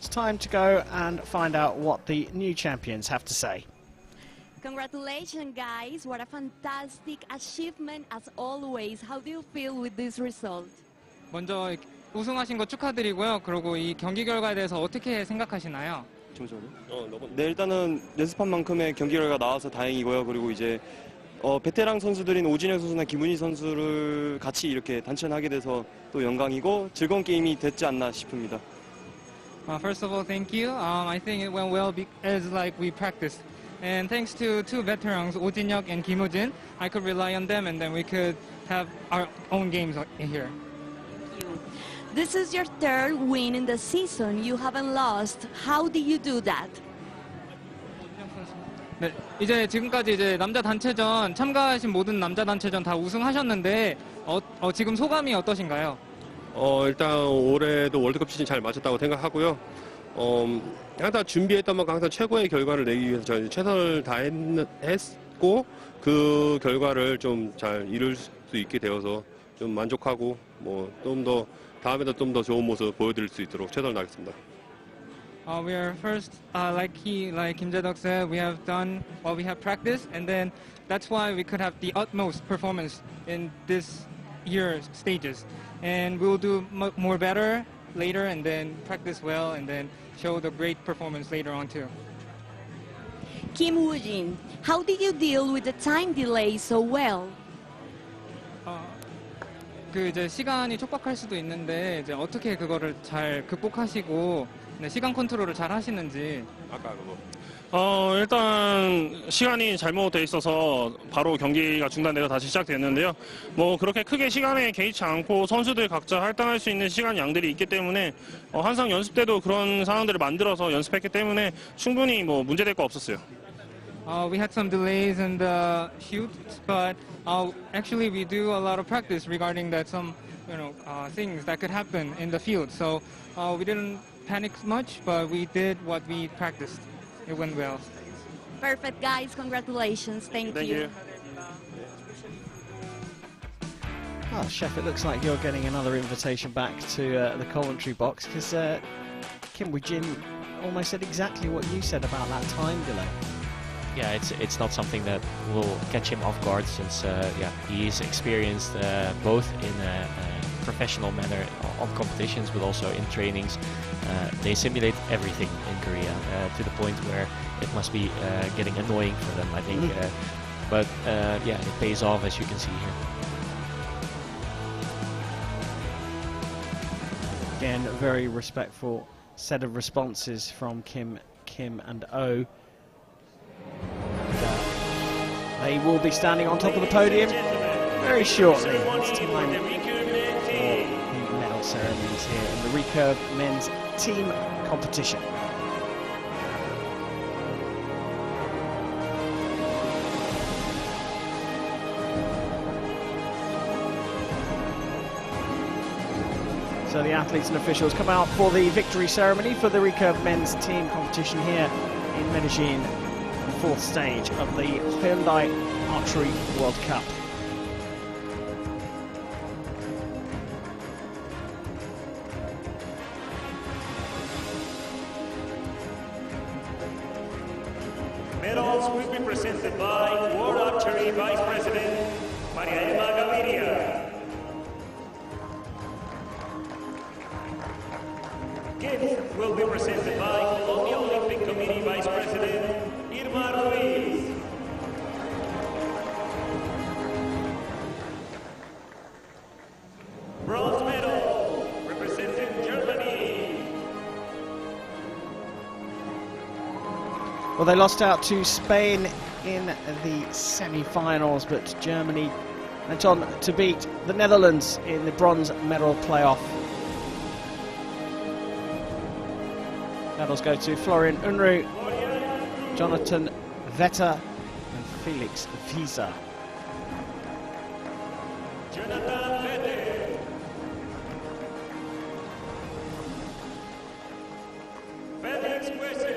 It's time to go and find out what the new champions have to say. Congratulations, guys. What a fantastic achievement as always. How do you feel with this result? 먼저 우승하신 거 축하드리고요. 그리고 이 경기 결과에 대해서 어떻게 생각하시나요? 네, 일단은 연습한 만큼의 경기 결과가 나와서 다행이고요. 그리고 이제 베테랑 선수들인 오진혁 선수나 김은희 선수를 같이 이렇게 단체하게 돼서 또 영광이고 즐거운 게임이 됐지 않나 싶습니다. First of all, thank you. I think it went well as like we practiced. And thanks to two veterans, Oh Jin-hyuk and Kim Woo-jin, I could rely on them and then we could have our own games in here. This is your third win in the season. You haven't lost. How did you do that? 네, 이제 지금까지 이제 남자 단체전 참가하신 모든 남자 단체전 다 우승하셨는데 지금 소감이 어떠신가요? 일단 올해도 월드컵 시즌 잘 마쳤다고 생각하고요. 항상 준비했던 만큼 항상 최고의 결과를 내기 위해서 저희 최선을 다했고 그 결과를 좀 잘 이룰 수 있게 되어서 좀 만족하고 뭐 좀 더 다음에도 좀 더 좋은 모습 보여드릴 수 있도록 최선을 다하겠습니다. We are first, like Kim Jae-deok said, we have done what we have practiced, and then that's why we could have the utmost performance in this year's stages. And we will do more better later, and then practice well, and then show the great performance later on too. Kim Woo-jin, how did you deal with the time delay so well? 그 이제 시간이 촉박할 수도 있는데 이제 어떻게 그거를 잘 극복하시고 네, 시간 컨트롤을 잘 하시는지. 아까 그거. 일단 시간이 잘못돼 있어서 바로 경기가 중단돼서 다시 시작됐는데요. 뭐 그렇게 크게 시간에 개의치 않고 선수들 각자 할당할 수 있는 시간 양들이 있기 때문에 항상 연습 때도 그런 상황들을 만들어서 연습했기 때문에 충분히 뭐 문제될 거 없었어요. We had some delays in the shoot, but actually we do a lot of practice regarding that some things that could happen in the field. So we didn't panic much, but we did what we practiced. It went well. Perfect, guys. Congratulations. Thank you. Oh, Chef, it looks like you're getting another invitation back to the commentary box because Kim Woo-jin almost said exactly what you said about that time delay. Yeah, it's not something that will catch him off guard since he's experienced both in a professional manner on competitions but also in trainings. They simulate everything in Korea to the point where it must be getting annoying for them, I think. But it pays off, as you can see here. Again, a very respectful set of responses from Kim and Oh. They will be standing on top of the podium very shortly. It's time for the medal ceremonies here in the Recurve men's team competition. So the athletes and officials come out for the victory ceremony for the Recurve men's team competition here in Medellin, the fourth stage of the Hyundai Archery World Cup. Medals will be presented by World Archery Vice President Maria Gaviria. Gifts will be presented by Colombia Olympic Committee Vice President Irma Ruiz. Bronze medal representing Germany. Well, they lost out to Spain in the semi-finals, but Germany went on to beat the Netherlands in the bronze medal playoff. Medals go to Florian Unruh, Jonathan Vetter and Felix Visa. Jonathan Vetter. Felix Visa.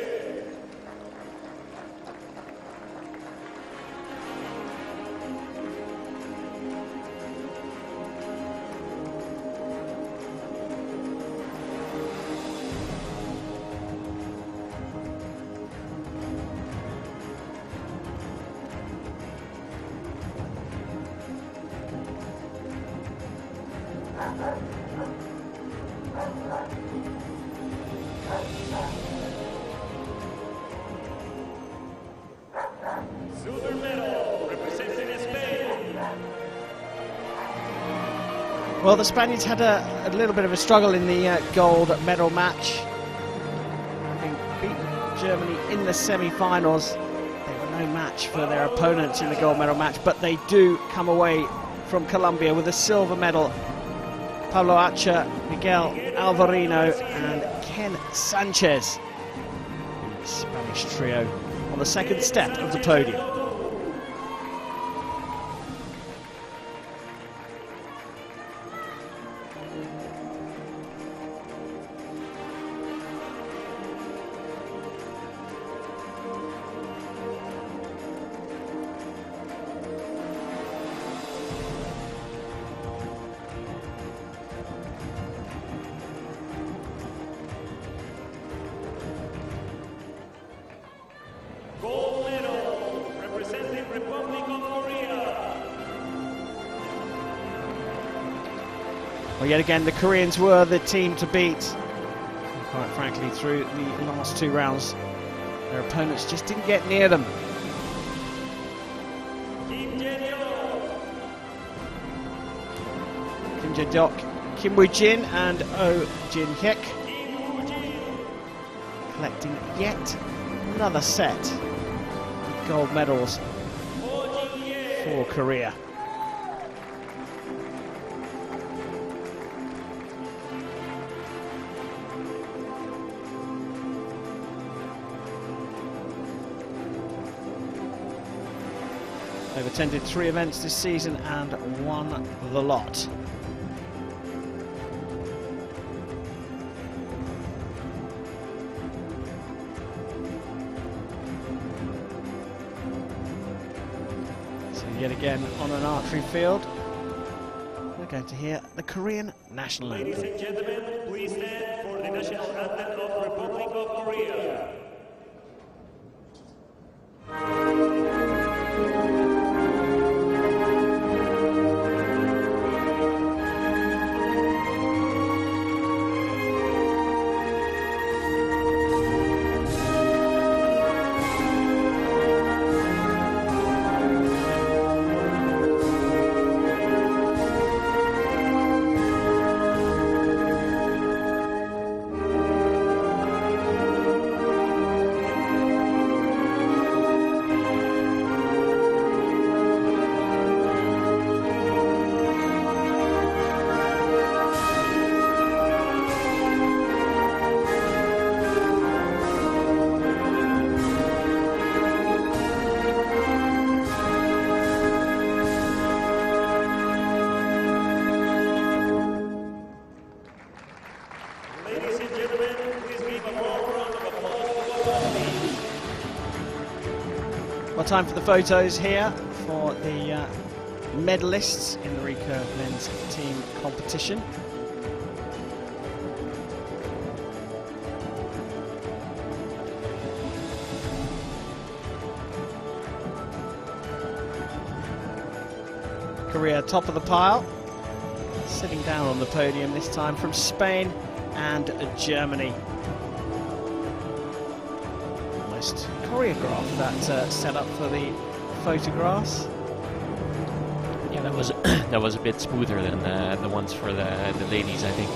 Silver medal representing Spain. Well, the Spaniards had a little bit of a struggle in the gold medal match. Having beaten Germany in the semi-finals, they were no match for their opponents in the gold medal match, but they do come away from Colombia with a silver medal. Pablo Acha, Miguel Alvarino and Ken Sanchez, the Spanish trio, on the second step of the podium. Gold medal representing Republic of Korea. Well, yet again, the Koreans were the team to beat. And quite frankly, through the last two rounds, their opponents just didn't get near them. Kim Jae-hyuk. Kim Jae-hyuk, Kim Woo-jin and Oh Jin-hyuk Kim Woo-jin. collecting yet another set of gold medals Oh Jin-ye. for Korea. They've attended 3 events this season and won the lot. So yet again on an archery field, we're going to hear the Korean national Ladies anthem. and gentlemen, please stand for the national anthem of Republic of Korea. Well, time for the photos here for the medalists in the recurve men's team competition. Korea top of the pile, sitting down on the podium this time from Spain and Germany. Almost choreographed that setup for the photographs. Yeah, that was a bit smoother than the ones for the ladies, I think.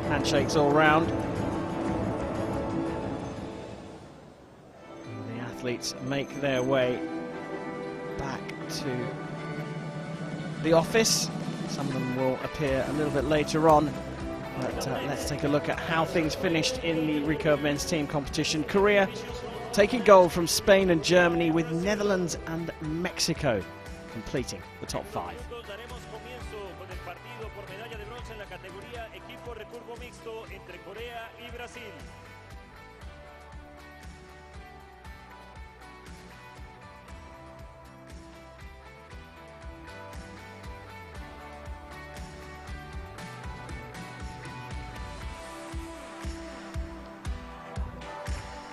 Handshakes all round. And the athletes make their way back to the office. Some of them will appear a little bit later on, but let's take a look at how things finished in the recurve men's team competition. Korea taking gold from Spain and Germany, with Netherlands and Mexico completing the top 5.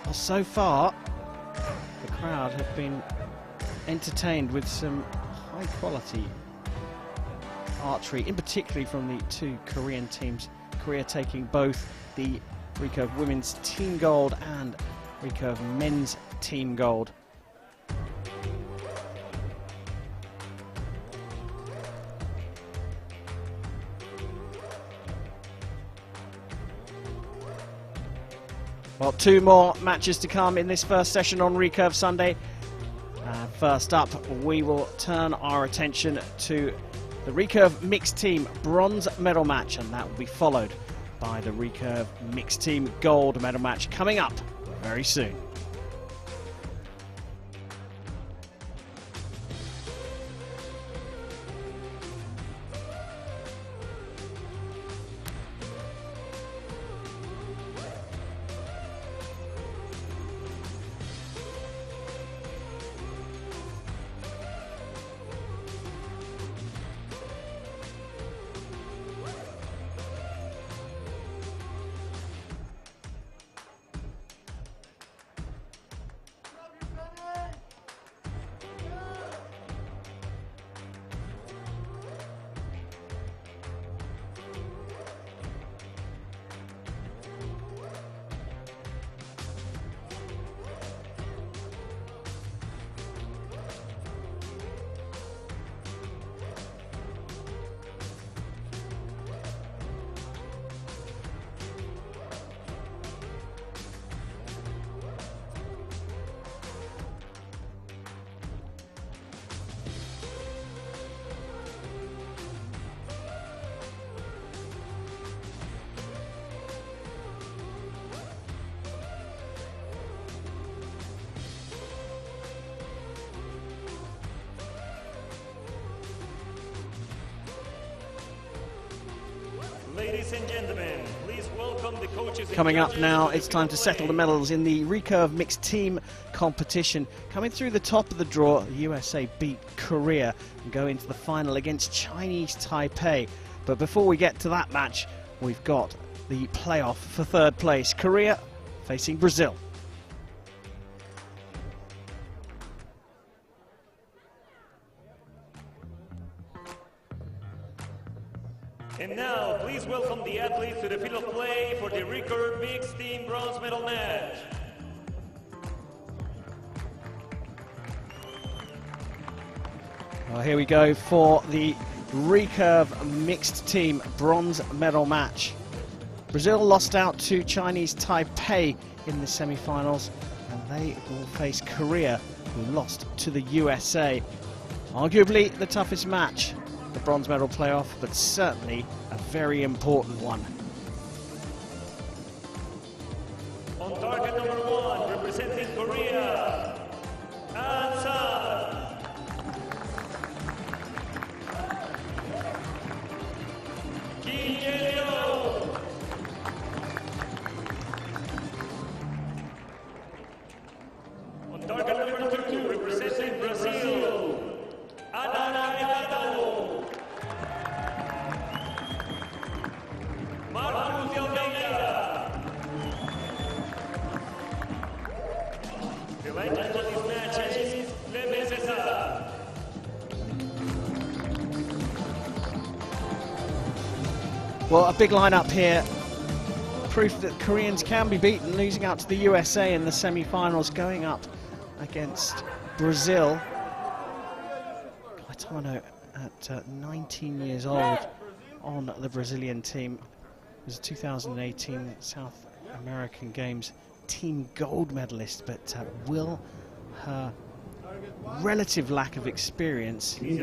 Well, so far, the crowd have been entertained with some high-quality archery, in particular from the two Korean teams. Korea taking both the recurve women's team gold and recurve men's team gold. Well, 2 more matches to come in this first session on Recurve Sunday. First up, we will turn our attention to the recurve mixed team bronze medal match, and that will be followed by the recurve mixed team gold medal match coming up very soon. Ladies and gentlemen, please welcome the coaches. Coming up now, it's time to settle the medals in the recurve mixed team competition. Coming through the top of the draw, the USA beat Korea and go into the final against Chinese Taipei. But before we get to that match, we've got the playoff for third place. Korea facing Brazil. And now, please welcome the athletes to the field of play for the recurve mixed team bronze medal match. Well, here we go for the recurve mixed team bronze medal match. Brazil lost out to Chinese Taipei in the semi-finals, and they will face Korea, who lost to the USA. Arguably the toughest match, the bronze medal playoff, but certainly a very important one. On target number 1, representing Korea, Ansan. Kim Jae-ryo. The legend of this match is Lemesesa. Well, a big lineup here. Proof that Koreans can be beaten, losing out to the USA in the semi-finals, going up against Brazil. Gaetano at 19 years old on the Brazilian team. It was a 2018 South American Games team gold medalist, but will her relative lack of experience being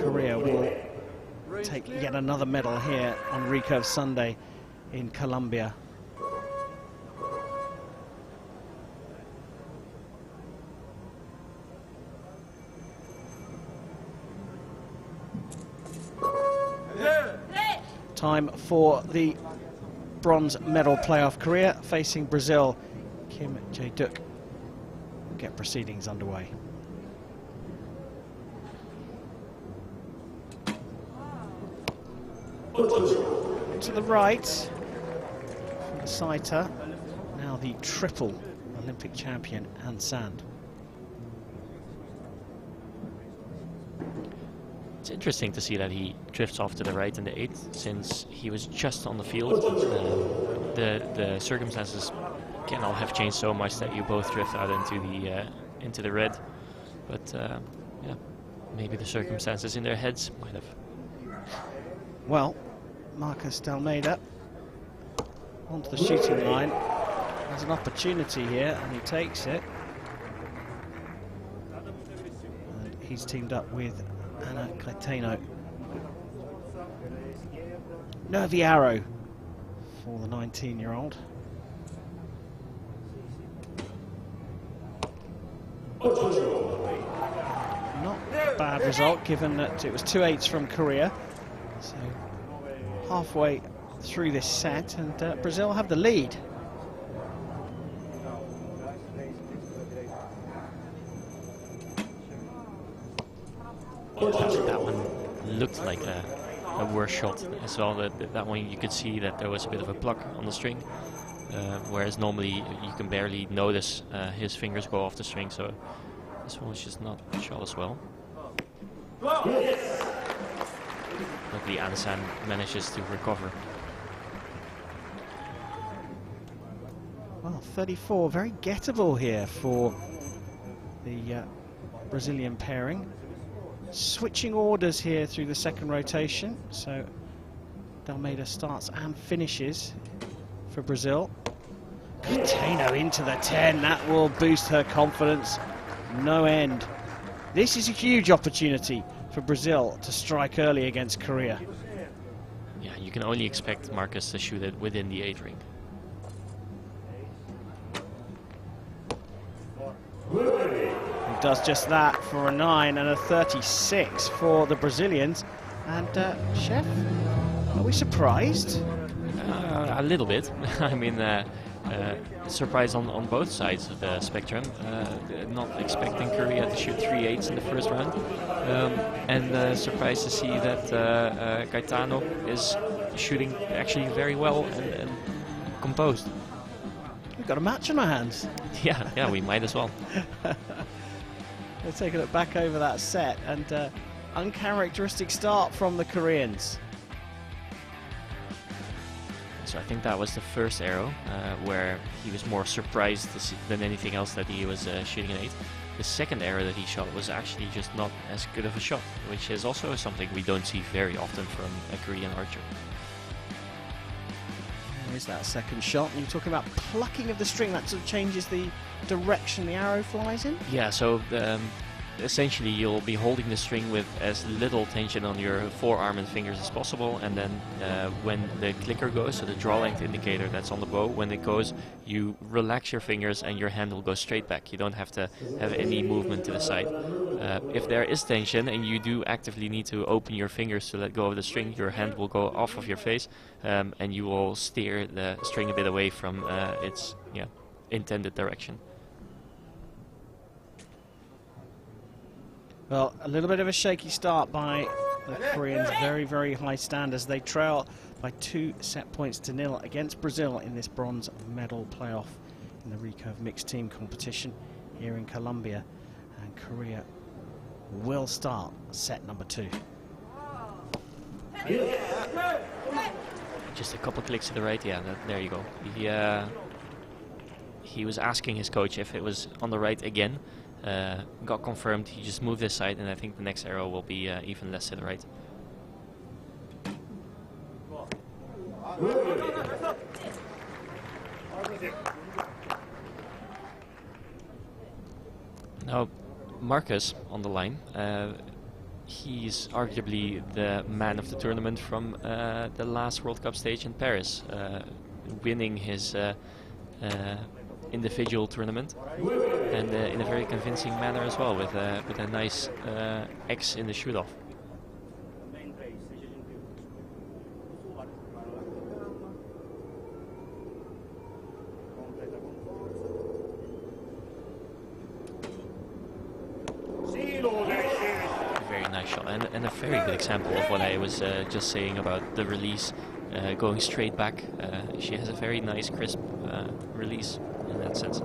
Korea will take yet another medal here on Recurve Sunday in Colombia. Time for the bronze medal playoff. Korea facing Brazil. Kim Jae-duk will get proceedings underway. To the right, from the sighter, now the triple Olympic champion, An Sand. It's interesting to see that he drifts off to the right in the 8th, since he was just on the field. The circumstances can all have changed so much that you both drift out into the red. But yeah, maybe the circumstances in their heads might have. Well, Marcus D'Almeida onto the shooting line. There's an opportunity here, and he takes it. And he's teamed up with Ana Gaetano. Nervy arrow for the 19-year-old. Not a bad result, given that it was 2 8s from Korea. So halfway through this set, and Brazil have the lead. That one looked like a worse shot as well. That one you could see that there was a bit of a block on the string, whereas normally you can barely notice his fingers go off the string, so this one was just not shot as well. Luckily An Sand manages to recover. Well, 34, very gettable here for the Brazilian pairing. Switching orders here through the second rotation, so D'Almeida starts and finishes for Brazil. Gaetano into the 10, that will boost her confidence no end. This is a huge opportunity for Brazil to strike early against Korea. Yeah, you can only expect Marcus to shoot it within the 8 ring. He does just that for a 9 and a 36 for the Brazilians. And Chef, are we surprised? A little bit. I mean, surprise on both sides of the spectrum. Not expecting Korea to shoot 3 8s in the first round, and surprised to see that Gaetano is shooting actually very well and composed. We've got a match on our hands. Yeah, we might as well. Let's take a look back over that set, and uncharacteristic start from the Koreans. So I think that was the first arrow where he was more surprised to see than anything else that he was shooting an 8. The second arrow that he shot was actually just not as good of a shot, which is also something we don't see very often from a Korean archer. There's that second shot, and you're talking about plucking of the string, that sort of changes the direction the arrow flies in? Yeah, so essentially you'll be holding the string with as little tension on your forearm and fingers as possible, and then when the clicker goes, so the draw length indicator that's on the bow, when it goes, you relax your fingers and your hand will go straight back. You don't have to have any movement to the side. If there is tension and you do actively need to open your fingers to let go of the string, your hand will go off of your face, and you will steer the string a bit away from its intended direction. Well, a little bit of a shaky start by the Koreans. Very, very high standards. They trail by 2 set points to 0 against Brazil in this bronze medal playoff in the Recurve mixed team competition here in Colombia, and Korea will start set number 2. Just a couple clicks to the right, yeah, there you go. He was asking his coach if it was on the right again. Got confirmed, he just moved this side, and I think the next arrow will be even less to the right. Now, Marcus on the line. He's arguably the man of the tournament from the last World Cup stage in Paris, winning his individual tournament, and in a very convincing manner as well, with a nice X in the shoot-off. And a very good example of what I was just saying about the release going straight back. She has a very nice, crisp release in that sense.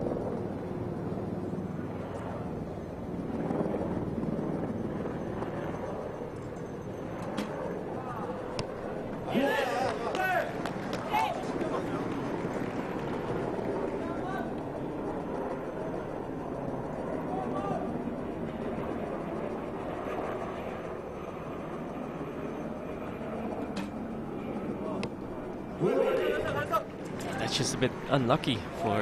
That's just a bit unlucky for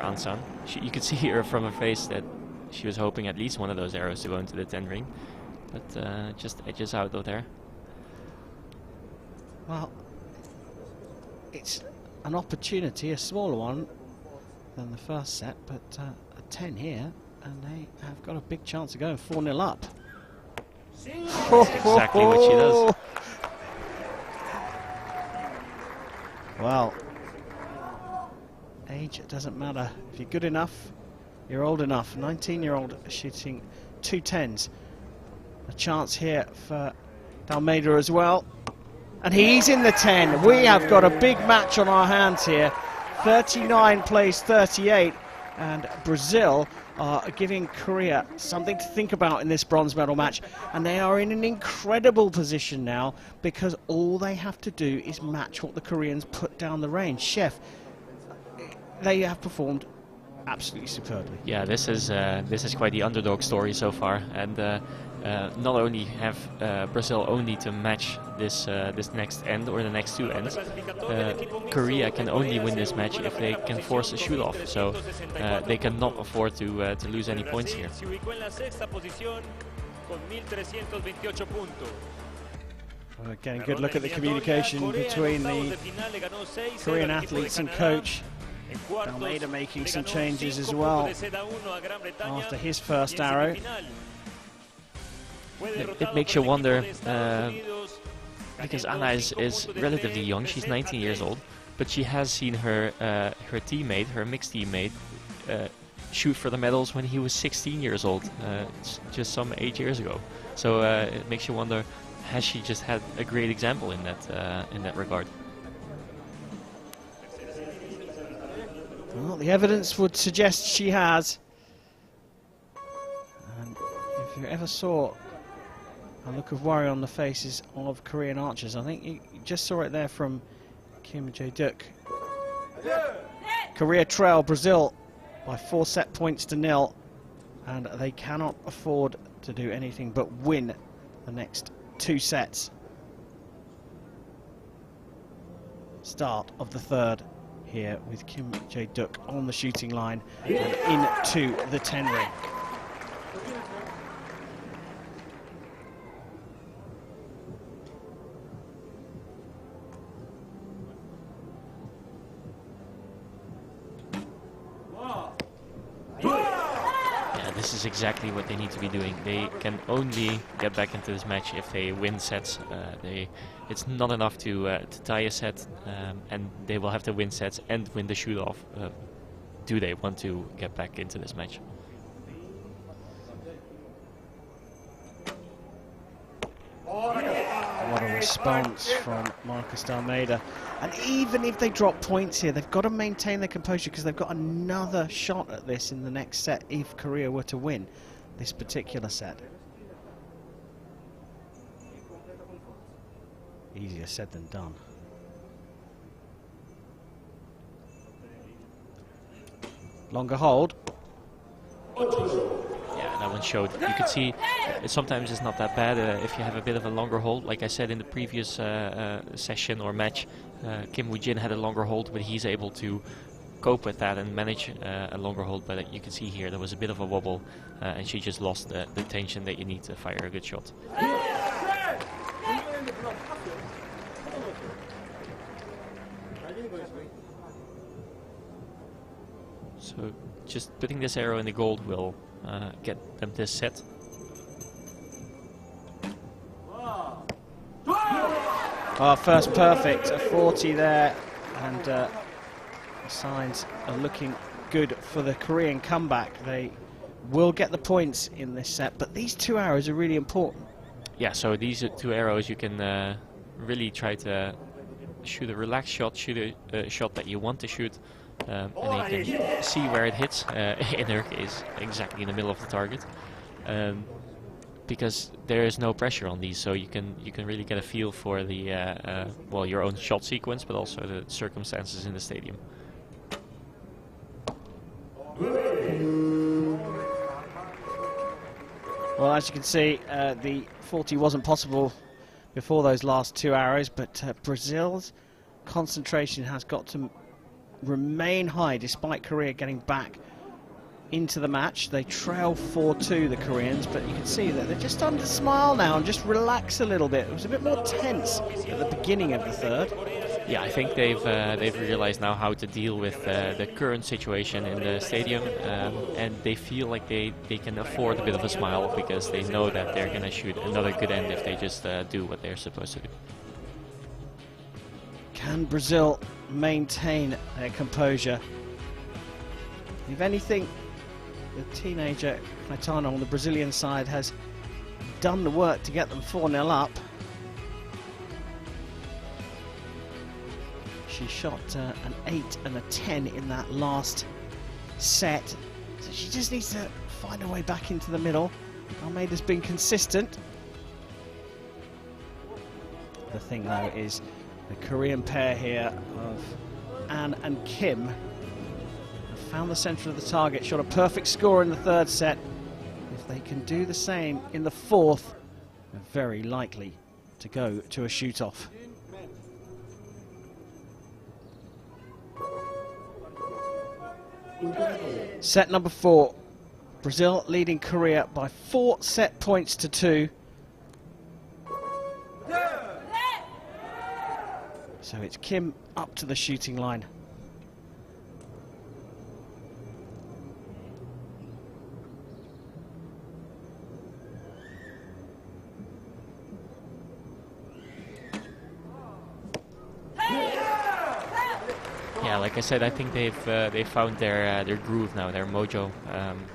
Ansan. You could see her from her face that she was hoping at least one of those arrows to go into the 10 ring, but just edges out of there. Well, it's an opportunity, a smaller one than the first set, but a 10 here, and they have got a big chance of going 4-0 up. That's exactly what she does. Well, age doesn't matter. If you're good enough, you're old enough. 19-year-old shooting 2 10s. A chance here for Almeida as well. And he's in the 10. We have got a big match on our hands here. 39 plays 38. And Brazil are giving Korea something to think about in this bronze medal match, and they are in an incredible position now because all they have to do is match what the Koreans put down the range. Chef, they have performed absolutely superbly. Yeah, this is quite the underdog story so far, and not only have Brazil only to match this next end or the next 2 ends, Korea can only win this match if they can force a shoot-off, so they cannot afford to lose any points here. Getting a good look at the communication between the Korean athletes and coach. Almeida making some changes as well after his first arrow. It makes you wonder, because Anna is relatively young, she's 19 years old, but she has seen her teammate, her mixed teammate, shoot for the medals when he was 16 years old, just some 8 years ago. So it makes you wonder, has she just had a great example in that regard? Well, the evidence would suggest she has. And if you ever saw a look of worry on the faces of Korean archers, I think you just saw it there from Kim Jae-duk. Korea trail Brazil by 4 set points to 0, and they cannot afford to do anything but win the next 2 sets. Start of the third here with Kim Jae-duk on the shooting line and into the 10 ring. This is exactly what they need to be doing. They can only get back into this match if they win sets. It's not enough to tie a set, and they will have to win sets and win the shoot-off. Do they want to get back into this match? What a response from Marcus Almeida. And even if they drop points here, they've got to maintain their composure because they've got another shot at this in the next set if Korea were to win this particular set. Easier said than done. Longer hold. Yeah, that one showed. You could see sometimes it's not that bad if you have a bit of a longer hold. Like I said in the previous session or match, Kim Woo-jin had a longer hold, but he's able to cope with that and manage a longer hold. But you can see here there was a bit of a wobble, and she just lost the tension that you need to fire a good shot. So just putting this arrow in the gold will get them this set. Oh, first perfect, a 40 there, and the signs are looking good for the Korean comeback. They will get the points in this set, but these 2 arrows are really important. Yeah, so these 2 arrows you can really try to shoot a relaxed shot, shoot a shot that you want to shoot. And you can see where it hits, in her case, exactly in the middle of the target, because there is no pressure on these, so you can really get a feel for the well, your own shot sequence, but also the circumstances in the stadium. Well, as you can see, the 40 wasn't possible before those last 2 arrows, but Brazil's concentration has got to remain high despite Korea getting back into the match. They trail 4-2, the Koreans, but you can see that they're just starting to smile now and just relax a little bit. It was a bit more tense at the beginning of the third. Yeah, I think they've realized now how to deal with the current situation in the stadium, and they feel like they can afford a bit of a smile because they know that they're going to shoot another good end if they just do what they're supposed to do. Can Brazil maintain their composure? If anything, the teenager Caetano on the Brazilian side has done the work to get them 4-0 up. She shot an 8 and a 10 in that last set, so she just needs to find her way back into the middle. Almeida's been consistent. The thing though is the Korean pair here of An and Kim have found the centre of the target, shot a perfect score in the third set. If they can do the same in the fourth, they're very likely to go to a shoot-off. Set number 4. Brazil leading Korea by 4 set points to 2. So it's Kim up to the shooting line. Yeah, like I said, I think they've found their groove now, their mojo.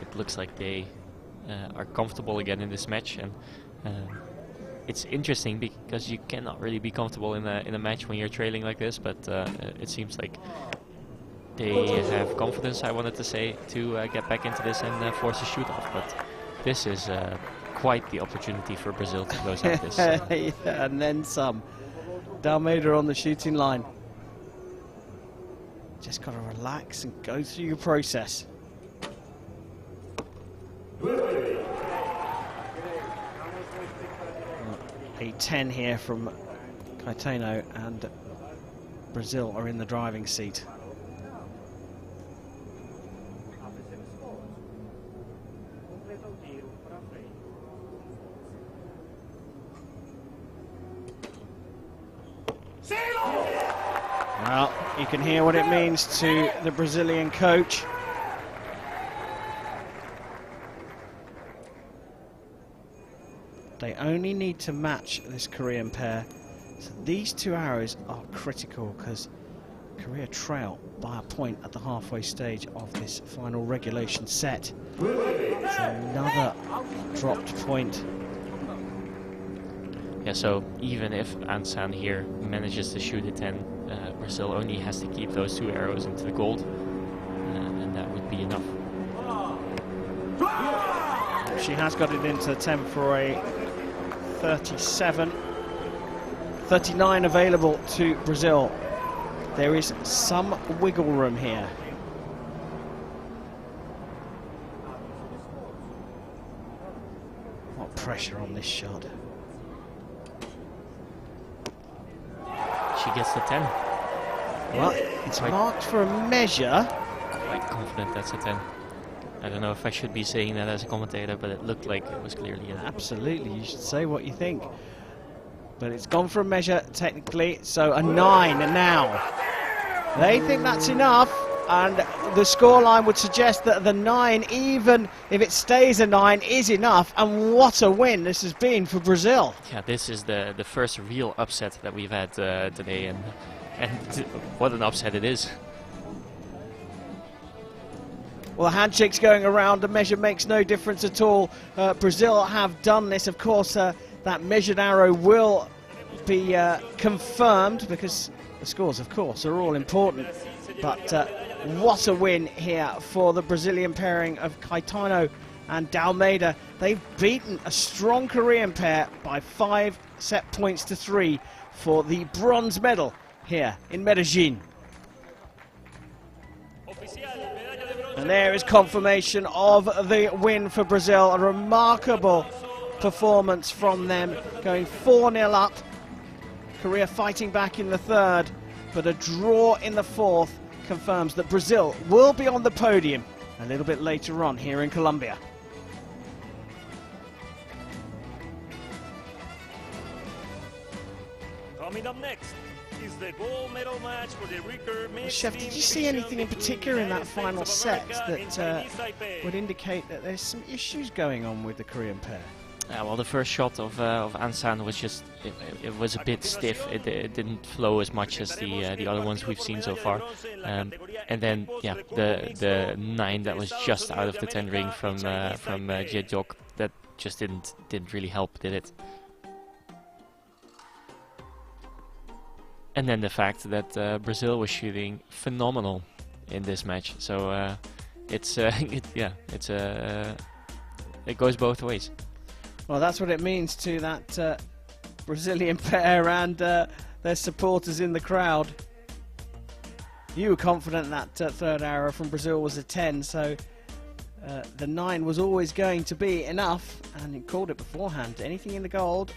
It looks like they are comfortable again in this match, and it's interesting because you cannot really be comfortable in a match when you're trailing like this. But it seems like they have confidence, I wanted to say, to get back into this and force a shoot-off. But this is quite the opportunity for Brazil to close out this. Yeah, and then some. Almeida on the shooting line. Just got to relax and go through your process. A 10 here from Caetano, and Brazil are in the driving seat. Well, you can hear what it means to the Brazilian coach. They only need to match this Korean pair. So these 2 arrows are critical because Korea trail by a point at the halfway stage of this final regulation set. It's another dropped point. Yeah, so even if Ansan here manages to shoot a 10, Brazil only has to keep those 2 arrows into the gold, and that would be enough. She has got it into 10 for a 37. 39 available to Brazil. There is some wiggle room here. What pressure on this shot. She gets the 10. Well, it's marked for a measure. Quite confident that's a 10. I don't know if I should be saying that as a commentator, but it looked like it was clearly a 10. Absolutely, you should say what you think. But it's gone for a measure technically, so a 9 now. They think that's enough, and the scoreline would suggest that the 9, even if it stays a 9, is enough. And what a win this has been for Brazil. Yeah, this is the first real upset that we've had today, and what an upset it is. Well, the handshake's going around. The measure makes no difference at all. Brazil have done this. Of course, that measured arrow will be confirmed because the scores, of course, are all important. But what a win here for the Brazilian pairing of Caetano and Dalmeida. They've beaten a strong Korean pair by 5 set points to 3 for the bronze medal here in Medellin. And there is confirmation of the win for Brazil. A remarkable performance from them, going 4-0 up. Korea fighting back in the 3rd, but a draw in the 4th confirms that Brazil will be on the podium a little bit later on here in Colombia. Coming up next is the gold medal match for the Recurve mixed Chef, did you see anything in particular in that final set that would indicate that there's some issues going on with the Korean pair? Well, the first shot of Ansan was just, it was a bit stiff. It didn't flow as much as the other ones we've seen so far. And then, yeah, the 9 that was just out of the 10 ring from Jae-jok, that just didn't really help, did it? And then the fact that Brazil was shooting phenomenal in this match. So it goes both ways. Well, that's what it means to that Brazilian pair and their supporters in the crowd. You were confident that 3rd arrow from Brazil was a 10, so the 9 was always going to be enough, and you called it beforehand. Anything in the gold,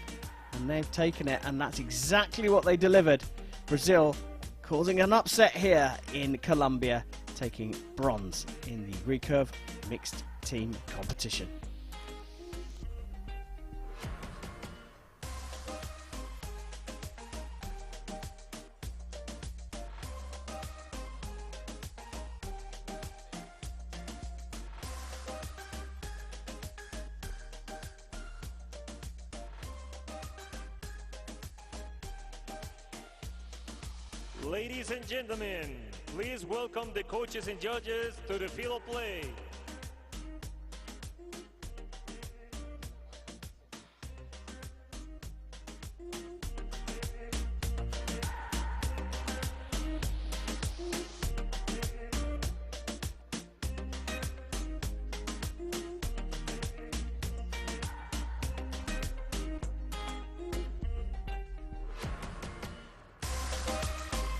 and they've taken it, and that's exactly what they delivered. Brazil causing an upset here in Colombia, taking bronze in the Recurve mixed team competition. Ladies and gentlemen, please welcome the coaches and judges to the field of play.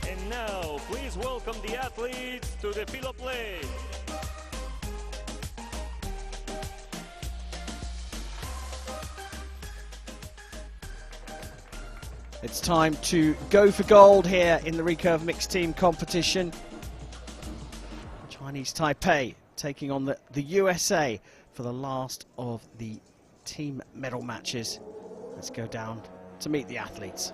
And now, please welcome the athletes to the field of play. It's time to go for gold here in the Recurve mixed team competition. Chinese Taipei taking on the USA for the last of the team medal matches. Let's go down to meet the athletes.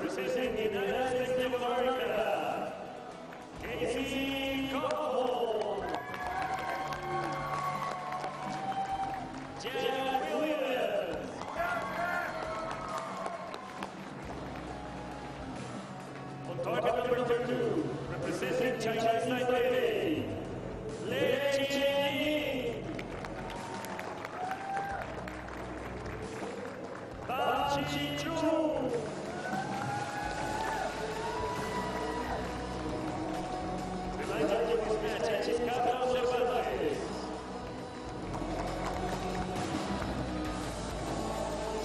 Representing the United States of America, Casey Cole, Jeff Williams, on target number 2, representing Chinese Taipei, Lei Qing, Ban Qi Zhu,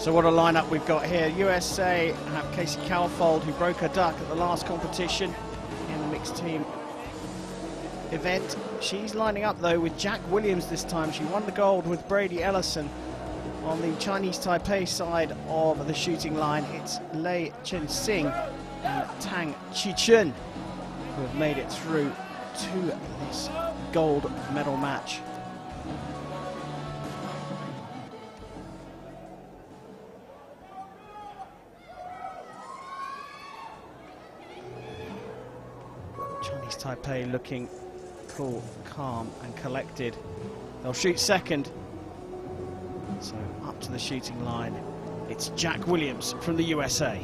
So what a lineup we've got here. USA have Casey Calfold, who broke her duck at the last competition in the mixed team event. She's lining up though with Jack Williams this time. She won the gold with Brady Ellison. On the Chinese Taipei side of the shooting line, it's Lei Chen-Sing and Tang Chi-chun who have made it through to this gold medal match. Chinese Taipei looking cool, calm and collected. They'll shoot second. So up to the shooting line, it's Jack Williams from the USA.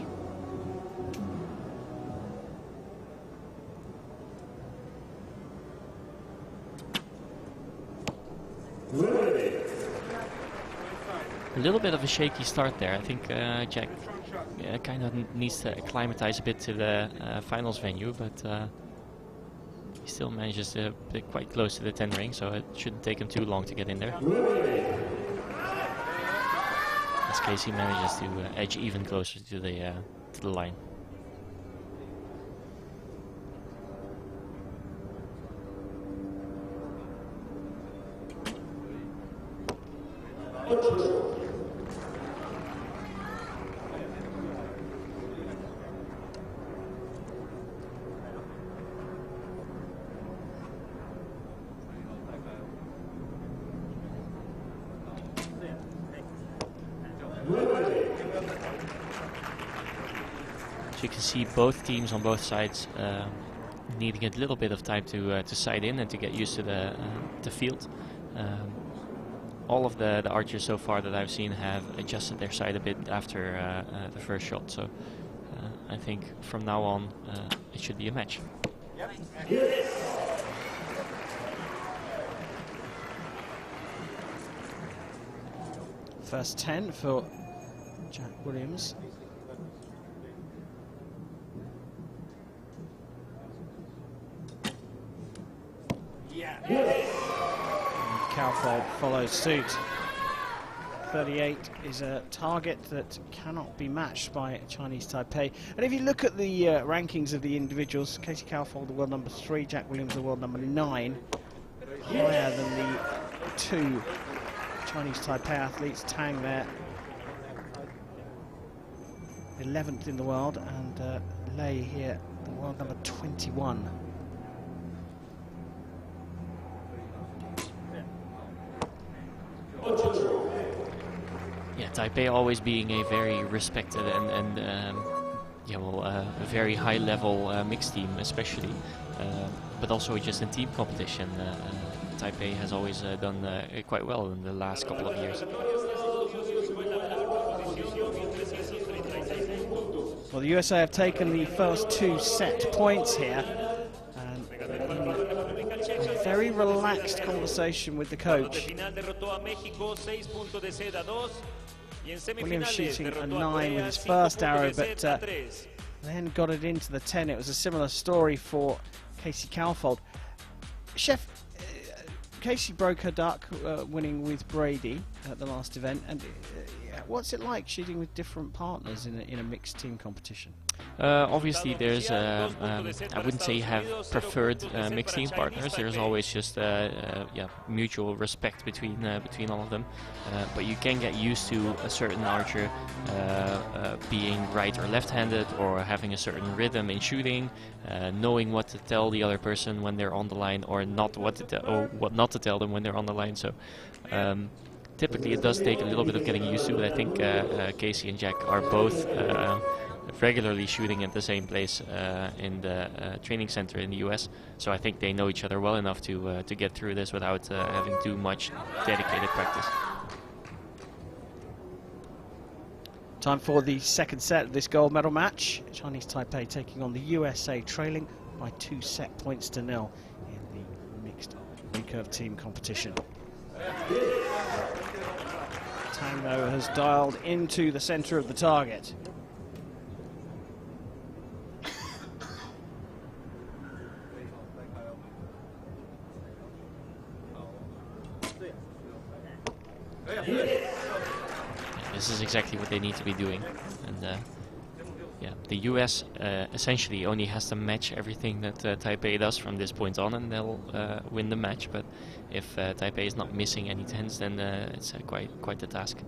A little bit of a shaky start there. I think Jack kind of needs to acclimatize a bit to the finals venue, but he still manages to be quite close to the 10 ring, so it shouldn't take him too long to get in there. As Casey manages to edge even closer to the line. So you can see both teams on both sides needing a little bit of time to side in and to get used to the field. All of the archers so far that I've seen have adjusted their side a bit after the first shot. So I think from now on it should be a match. First 10 for Jack Williams. Calfold follows suit. 38 is a target that cannot be matched by Chinese Taipei. And if you look at the rankings of the individuals, Casey Calfold, the world number 3, Jack Williams, the world number 9, higher than the 2 Chinese Taipei athletes. Tang there, 11th in the world, and Lei here, the world number 21. Yeah, Taipei always being a very respected and a very high-level mixed team, especially, but also just in team competition. Taipei has always done quite well in the last couple of years. Well, the USA have taken the first 2 set points here, and a very relaxed conversation with the coach. Williams shooting a 9 with his first arrow, but then got it into the 10. It was a similar story for Casey Calfold. Chef, Casey broke her duck winning with Brady at the last event, and what's it like shooting with different partners in a mixed team competition? Obviously there's, I wouldn't say you have preferred mixed team partners. There's always just mutual respect between all of them. But you can get used to a certain archer being right or left-handed, or having a certain rhythm in shooting, knowing what to tell the other person when they're on the line, or not what not to tell them when they're on the line. So typically it does take a little bit of getting used to, but I think Casey and Jack are both regularly shooting at the same place in the training center in the US, so I think they know each other well enough to get through this without having too much dedicated practice. Time for the second set of this gold medal match. Chinese Taipei taking on the USA, trailing by 2 set points to 0 in the mixed recurve team competition. Tang, though, has dialed into the center of the target. This this is exactly what they need to be doing. And yeah, the US essentially only has to match everything that Taipei does from this point on, and they'll win the match. But if Taipei is not missing any tens, then it's quite the task.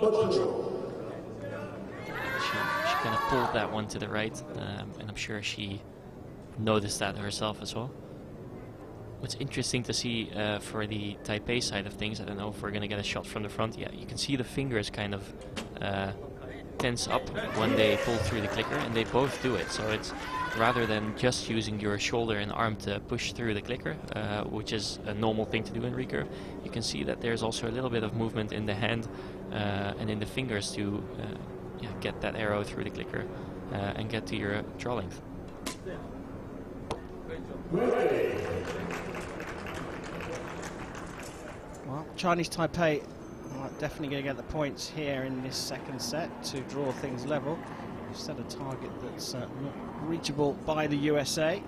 She kind of pulled that one to the right, and I'm sure she noticed that herself as well. What's interesting to see for the Taipei side of things, I don't know if we're going to get a shot from the front. Yeah, you can see the fingers kind of tense up when they pull through the clicker, and they both do it. So it's rather than just using your shoulder and arm to push through the clicker, which is a normal thing to do in recurve, you can see that there's also a little bit of movement in the hand and in the fingers to get that arrow through the clicker and get to your draw length. Well, Chinese Taipei are definitely going to get the points here in this second set to draw things level. They've set a target that's not reachable by the USA.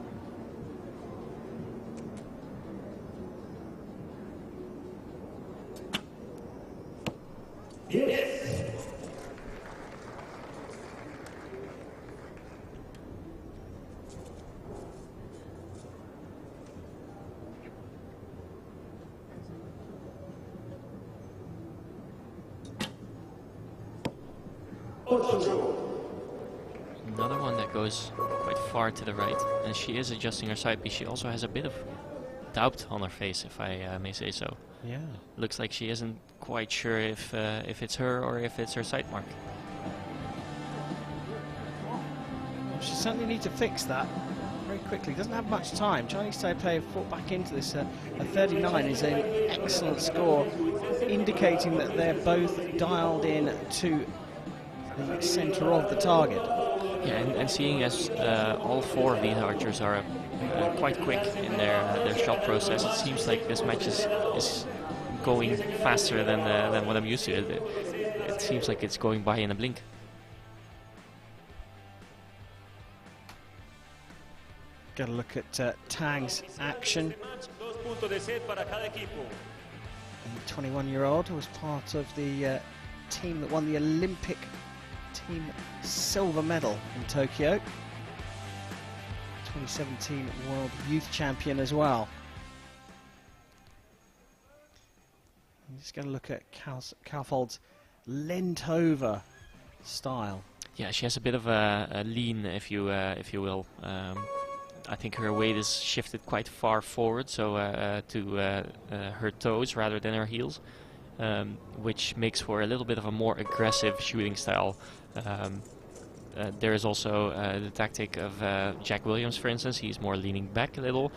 Another one that goes quite far to the right, and she is adjusting her side piece. She also has a bit of doubt on her face, if I may say so. Yeah. Looks like she isn't quite sure if it's her or if it's her side mark. Well, she certainly needs to fix that very quickly. Doesn't have much time. Chinese Taipei have fought back into this. A 39 is an excellent score, indicating that they're both dialed in to the centre of the target. Yeah, and seeing as all four of these archers are quite quick in their shot process, it seems like this match is going faster than what I'm used to. It seems like it's going by in a blink. Got to look at Tang's action. The 21-year-old was part of the team that won the Olympic team silver medal in Tokyo. 2017 World Youth Champion as well. I'm just going to look at Kaufold's leant over style. Yeah, she has a bit of a lean, if you will. I think her weight is shifted quite far forward, so to her toes rather than her heels, which makes for a little bit of a more aggressive shooting style. There is also the tactic of Jack Williams, for instance. He's more leaning back a little.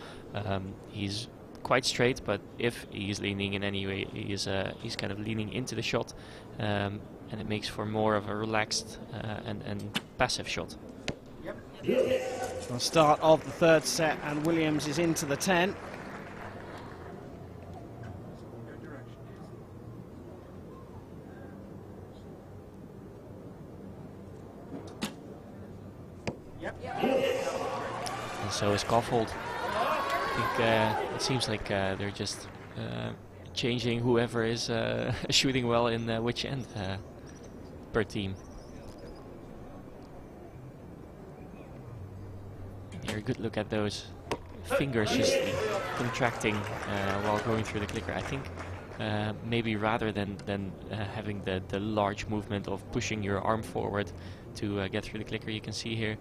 He's quite straight, but if he's leaning in any way, he's kind of leaning into the shot, and it makes for more of a relaxed and passive shot. Well, start of the third set, and Williams is into the 10. And so is Kaufold. I think it seems like they're just changing whoever is shooting well in which end per team. Here, a good look at those fingers just contracting while going through the clicker. I think maybe rather than having the large movement of pushing your arm forward to get through the clicker, you can see here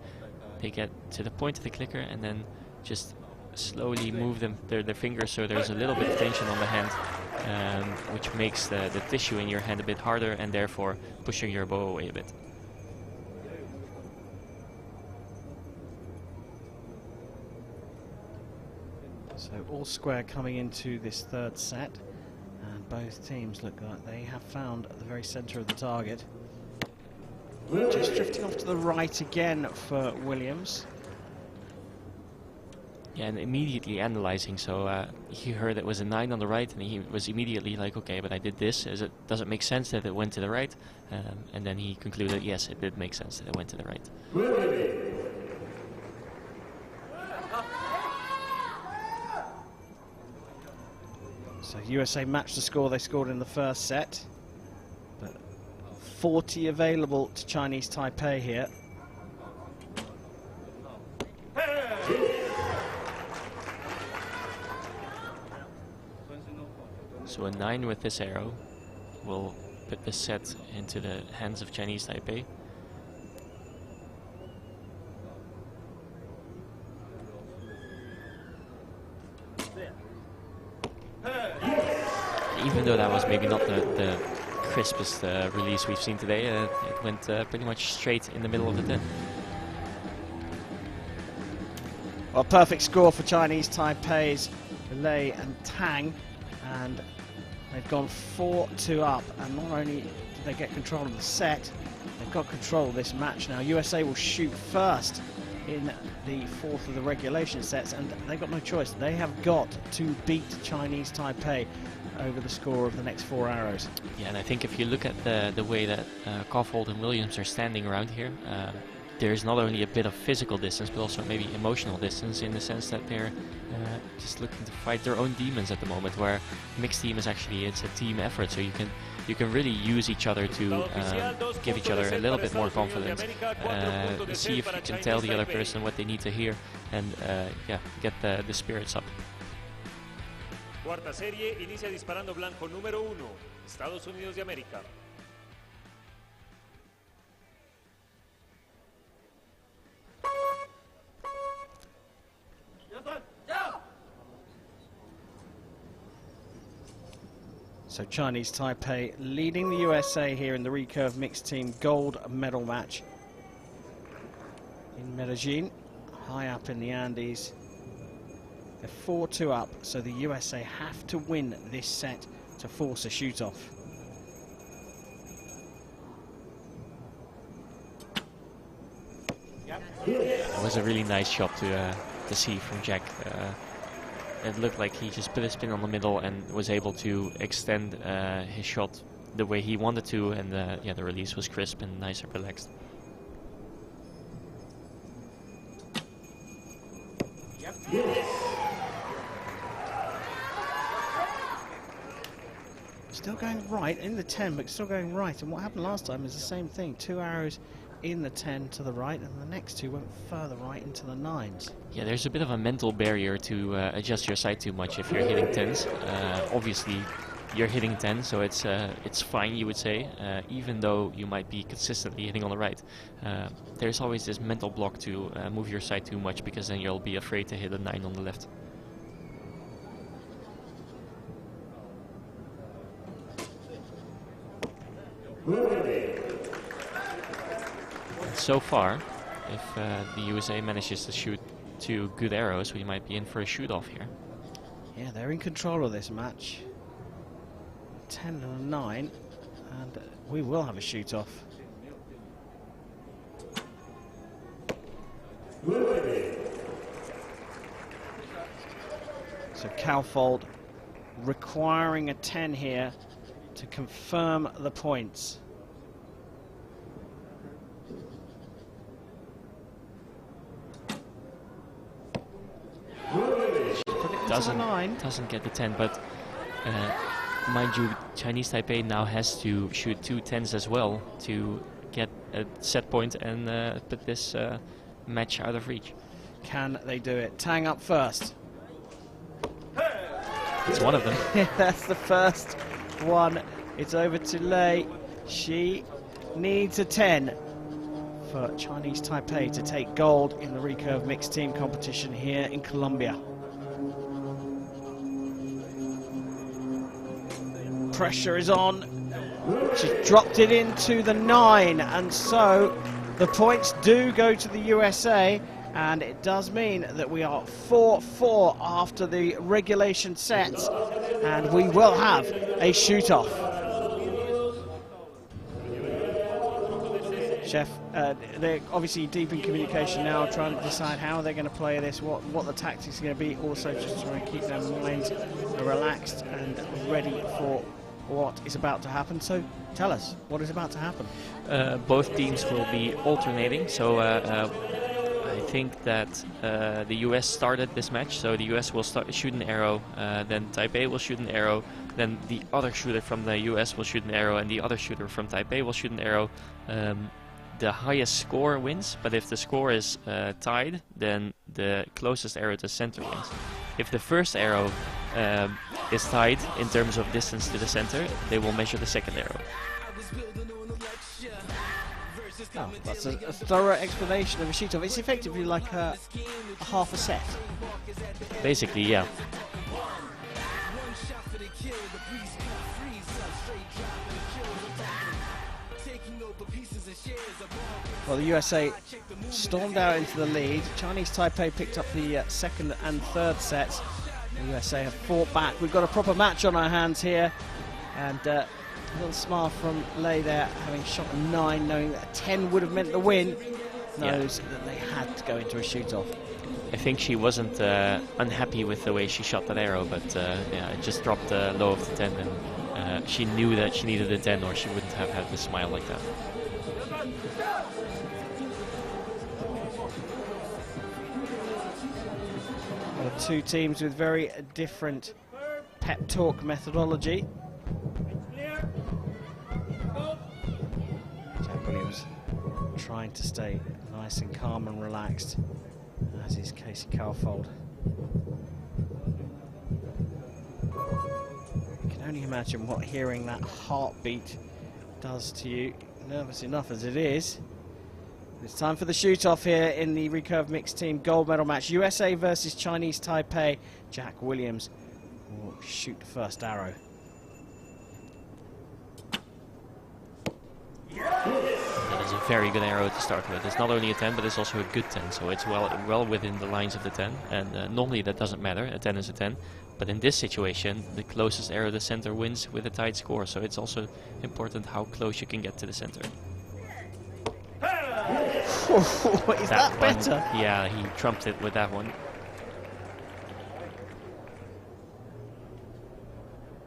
they get to the point of the clicker and then just slowly move their fingers, so there's a little bit of tension on the hand, which makes the tissue in your hand a bit harder and therefore pushing your bow away a bit. So all square coming into this third set, and both teams look like they have found the very centre of the target. Just drifting off to the right again for Williams. Yeah, and immediately analyzing. So he heard it was a 9 on the right, and he was immediately like, okay, but I did this. Does it make sense that it went to the right? And then he concluded, yes, it did make sense that it went to the right. So USA matched the score they scored in the first set. But 40 available to Chinese Taipei here. So a 9 with this arrow will put this set into the hands of Chinese Taipei. Even though that was maybe not the crispest release we've seen today, it went pretty much straight in the middle of the 10. Well, perfect score for Chinese Taipei's Lei and Tang, and they've gone 4-2 up, and not only did they get control of the set, they've got control of this match now. USA will shoot first in the fourth of the regulation sets, and they've got no choice. They have got to beat Chinese Taipei over the score of the next 4 arrows. Yeah, and I think if you look at the way that Kaufhold and Williams are standing around here, there's not only a bit of physical distance, but also maybe emotional distance, in the sense that they're just looking to fight their own demons at the moment, where mixed team is actually, it's a team effort, so you can really use each other to give each other a little bit more confidence, see if you can tell the other person what they need to hear, and yeah, get the spirits up. Cuarta serie, inicia disparando blanco número 1, Estados Unidos de América. So Chinese Taipei leading the USA here in the recurve mixed team gold medal match in Medellin, high up in the Andes. They're 4-2 up, so the USA have to win this set to force a shoot-off. It was a really nice shot to see from Jack. It looked like he just put a spin on the middle and was able to extend his shot the way he wanted to, and yeah, the release was crisp and nice and relaxed. Still going right in the 10, but still going right. And what happened last time is the same thing. 2 arrows in the 10 to the right, and the next 2 went further right into the 9s. Yeah, there's a bit of a mental barrier to adjust your sight too much if you're hitting 10s. Obviously, you're hitting 10, so it's fine, you would say, even though you might be consistently hitting on the right. There's always this mental block to move your sight too much, because then you'll be afraid to hit a 9 on the left. So far, if the USA manages to shoot 2 good arrows, we might be in for a shoot-off here. Yeah, they're in control of this match. 10 and a 9, and we will have a shoot-off. So Kaufhold requiring a 10 here to confirm the points. Doesn't get the 10, but mind you, Chinese Taipei now has to shoot 2 10s as well to get a set point and put this match out of reach. Can they do it? Tang up first. It's one of them. That's the first one. It's over to Lei. She needs a 10 for Chinese Taipei to take gold in the recurve mixed team competition here in Colombia. Pressure is on. She's dropped it into the 9, and so the points do go to the USA, and it does mean that we are 4-4 after the regulation sets, and we will have a shoot-off. Chef, they're obviously deep in communication now, trying to decide how they're going to play this, what the tactics are going to be, also just trying to keep their minds relaxed and ready for what is about to happen. So tell us, what is about to happen? Both teams will be alternating, so I think that the US started this match, so the US will shoot an arrow, then Taipei will shoot an arrow, then the other shooter from the US will shoot an arrow, and the other shooter from Taipei will shoot an arrow. The highest score wins, but if the score is tied, then the closest arrow to center wins. If the first arrow is tied in terms of distance to the center, they will measure the second arrow. Oh, that's a thorough explanation of a shoot-off. It's effectively like a half a set. Basically, yeah. Well, the USA stormed out into the lead. Chinese Taipei picked up the second and third sets. The USA have fought back. We've got a proper match on our hands here. And a little smile from Lei there, having shot a 9, knowing that a 10 would have meant the win. Knows that they had to go into a shoot-off. I think she wasn't unhappy with the way she shot that arrow, but yeah, it just dropped low of the 10, and she knew that she needed a 10 or she wouldn't have had the smile like that. Well, two teams with very different pep talk methodology. Jack Williams trying to stay nice and calm and relaxed, as is Casey Carfold. You can only imagine what hearing that heartbeat does to you, nervous enough as it is. It's time for the shoot-off here in the Recurve mixed team gold medal match. USA versus Chinese Taipei. Jack Williams will shoot the first arrow. That is a very good arrow to start with. It's not only a 10, but it's also a good 10, so it's well within the lines of the 10. And normally that doesn't matter, a 10 is a 10. But in this situation, the closest arrow to the center wins with a tight score, so it's also important how close you can get to the center. Is that better? Yeah, he trumped it with that one.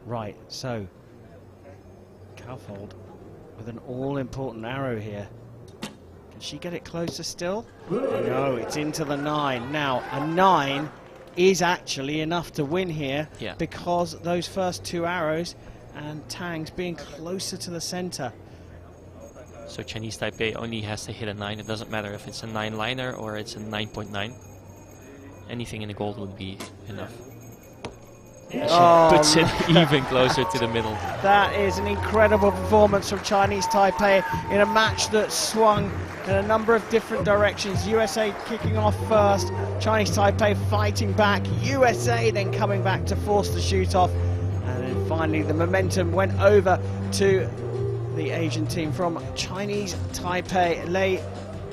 Right, so Carfold with an all-important arrow here. Can she get it closer still? No, it's into the 9. Now, a 9 is actually enough to win here, because those first two arrows and Tang's being closer to the center. So Chinese Taipei only has to hit a 9. It doesn't matter if it's a 9-liner or it's a 9.9. Anything in the gold would be enough. She puts it even closer to the middle. That is an incredible performance from Chinese Taipei in a match that swung in a number of different directions. USA kicking off first, Chinese Taipei fighting back, USA then coming back to force the shoot-off, and then finally the momentum went over to the Asian team from Chinese Taipei. Lei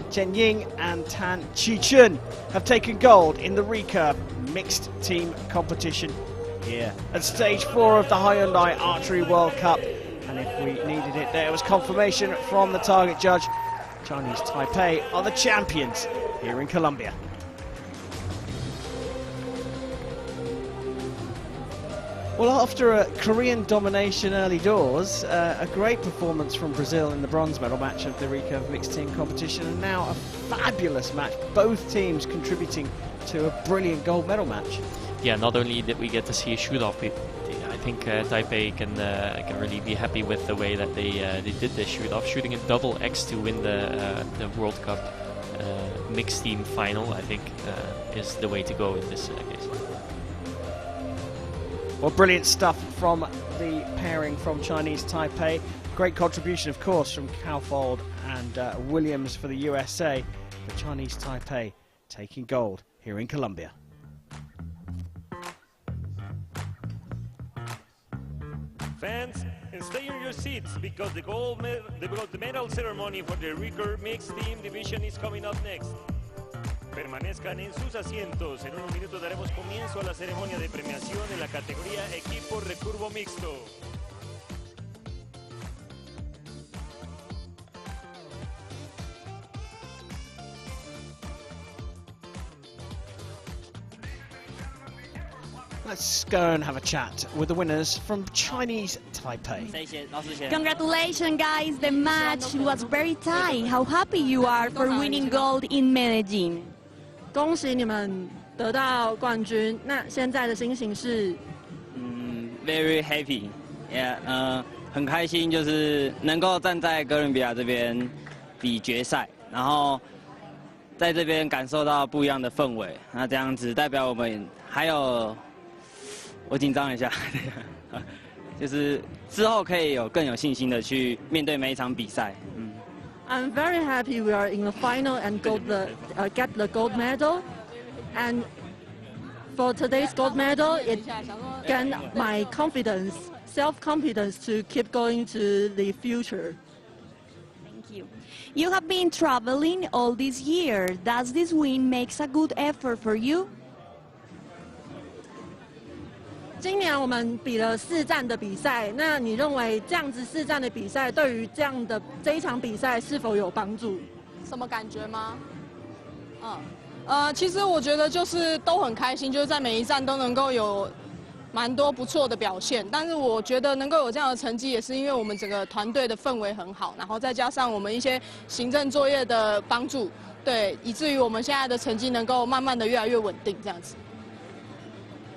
Jianying and Tan Qichun have taken gold in the Recurve mixed team competition here at stage 4 of the Hyundai Archery World Cup. And if we needed it, there was confirmation from the target judge. Chinese Taipei are the champions here in Colombia. Well, after a Korean domination early doors, a great performance from Brazil in the bronze medal match of the Recurve mixed team competition, and now a fabulous match, both teams contributing to a brilliant gold medal match. Yeah, not only did we get to see a shoot-off, I think Taipei can really be happy with the way that they did this shoot-off, shooting a double X to win the World Cup mixed team final. I think is the way to go in this case. Well, brilliant stuff from the pairing from Chinese Taipei. Great contribution, of course, from Carfold and Williams for the USA. The Chinese Taipei taking gold here in Colombia. Fans, stay in your seats because the medal ceremony for the Recurve mixed team division is coming up next. Permanezcan en sus asientos. En unos minutos daremos comienzo a la ceremonia de premiación en la categoría equipo recurvo mixto. Let's go and have a chat with the winners from Chinese Taipei. Congratulations, guys. The match was very tight. How happy you are for winning gold in Medellin. 恭喜你们得到冠军。那现在的心情是？Very happy， 很开心，就是能够站在哥伦比亚这边比决赛，然后在这边感受到不一样的氛围。那这样子代表我们还有。 我紧张一下，就是之后可以有更有信心的去面对每一场比赛。I'm very happy we are in the final and get the gold medal. And for today's gold medal, it gained my confidence, self-confidence to keep going to the future. Thank you. You have been traveling all this year. Does this win makes a good effort for you? 今年我们比了4站的比赛，那你认为这样子4站的比赛对于这一场比赛是否有帮助？什么感觉吗？其实我觉得就是都很开心，就是在每一站都能够有蛮多不错的表现。但是我觉得能够有这样的成绩，也是因为我们整个团队的氛围很好，然后再加上我们一些行政作业的帮助，对，以至于我们现在的成绩能够慢慢的越来越稳定，这样子。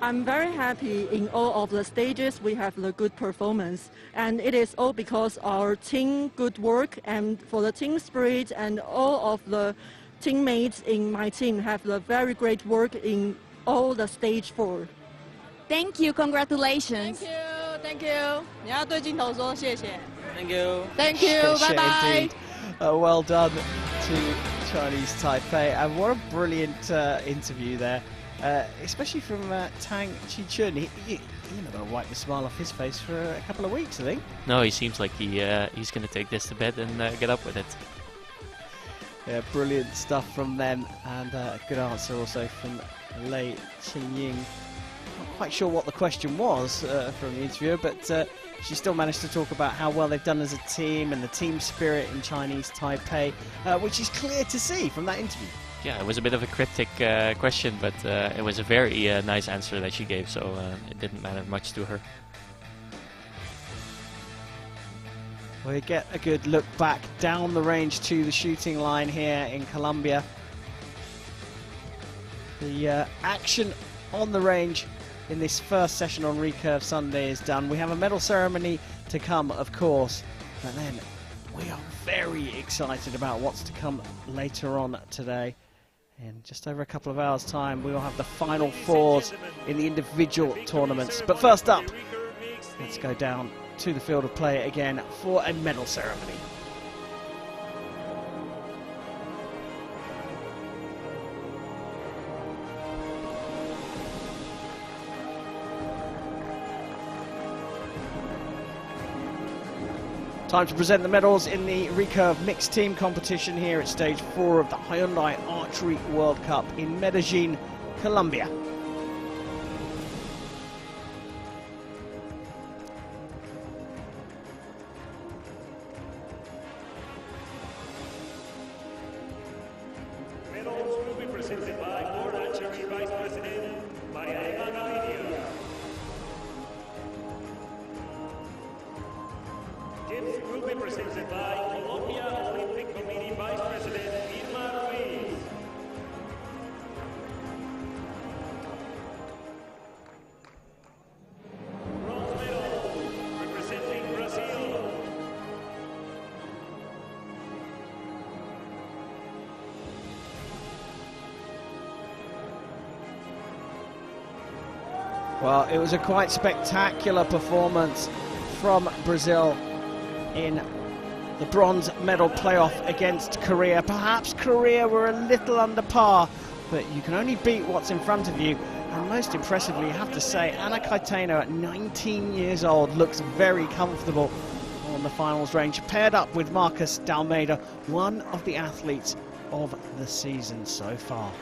I'm very happy in all of the stages we have the good performance, and it is all because our team good work and for the team spirit and all of the teammates in my team have the very great work in all the stage 4. Thank you, congratulations. Thank you, thank you. 你要对镜头说谢谢。 Thank you. Thank you. Bye bye. Well done to Chinese Taipei, and what a brilliant interview there. Especially from Tang Chi-chun. You're not going to wipe the smile off his face for a couple of weeks, I think. No, he seems like he's going to take this to bed and get up with it. Yeah, brilliant stuff from them, and a good answer also from Lei Qingying. Not quite sure what the question was from the interviewer, but she still managed to talk about how well they've done as a team and the team spirit in Chinese Taipei, which is clear to see from that interview. Yeah, it was a bit of a cryptic question, but it was a very nice answer that she gave, so it didn't matter much to her. We get a good look back down the range to the shooting line here in Colombia. The action on the range in this first session on Recurve Sunday is done. We have a medal ceremony to come, of course, and then we are very excited about what's to come later on today. In just over a couple of hours' time, we will have the final 4s in the individual tournaments. But first up, let's go down to the field of play again for a medal ceremony. Time to present the medals in the Recurve mixed team competition here at stage 4 of the Hyundai Archery World Cup in Medellin, Colombia. Medals will be presented by World Archery Vice President Maria Gaviria. Gifts will be presented by Colombia Olympic Committee Vice President Irma Ruiz. Bronze medal representing Brazil. Well, it was a quite spectacular performance from Brazil in the bronze medal playoff against Korea. Perhaps Korea were a little under par, but you can only beat what's in front of you. And most impressively, you have to say, Ana Caetano at 19 years old looks very comfortable on the finals range, paired up with Marcus Dalmeida, one of the athletes of the season so far.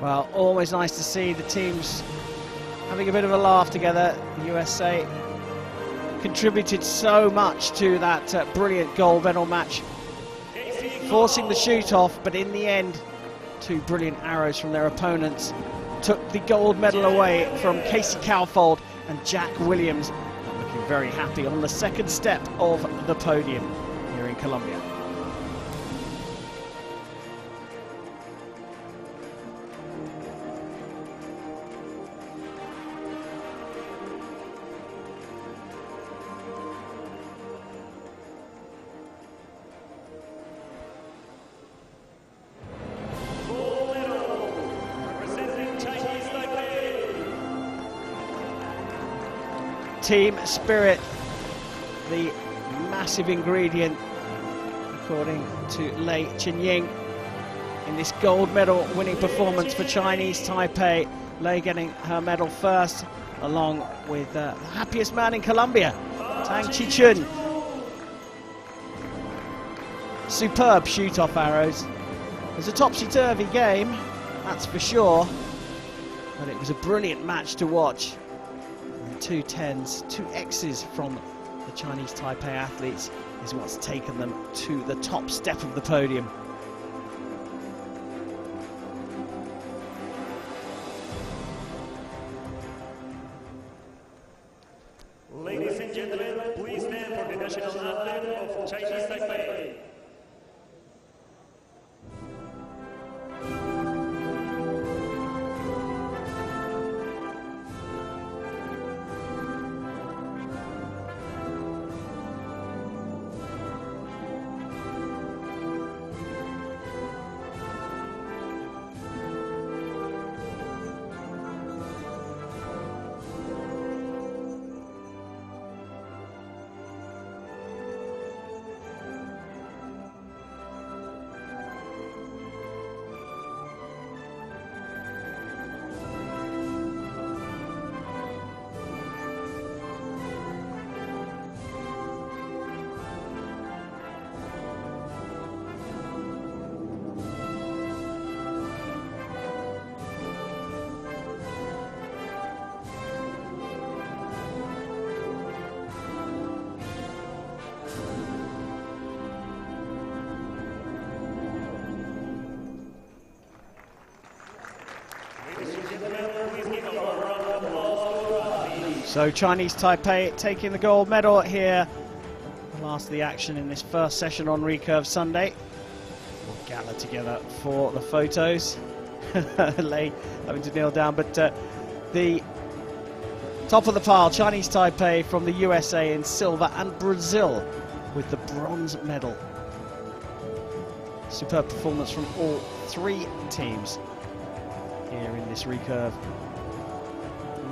Well, always nice to see the teams having a bit of a laugh together. The USA contributed so much to that brilliant gold medal match, forcing the shoot-off, but in the end, two brilliant arrows from their opponents took the gold medal away from Casey Cowfold and Jack Williams, looking very happy on the second step of the podium here in Colombia. Team spirit, the massive ingredient, according to Lei Qinying, in this gold medal winning performance for Chinese Taipei. Lei getting her medal first, along with the happiest man in Colombia, Tang Chi-chun. Superb shoot-off arrows. It was a topsy-turvy game, that's for sure, but it was a brilliant match to watch. Two 10s, two X's from the Chinese Taipei athletes is what's taken them to the top step of the podium. Ladies and gentlemen, please stand for the national anthem of Chinese Taipei. So Chinese Taipei taking the gold medal here. Last of the action in this first session on Recurve Sunday. We'll gather together for the photos. Lei having to kneel down, but the top of the pile, Chinese Taipei from the USA in silver and Brazil with the bronze medal. Superb performance from all three teams here in this Recurve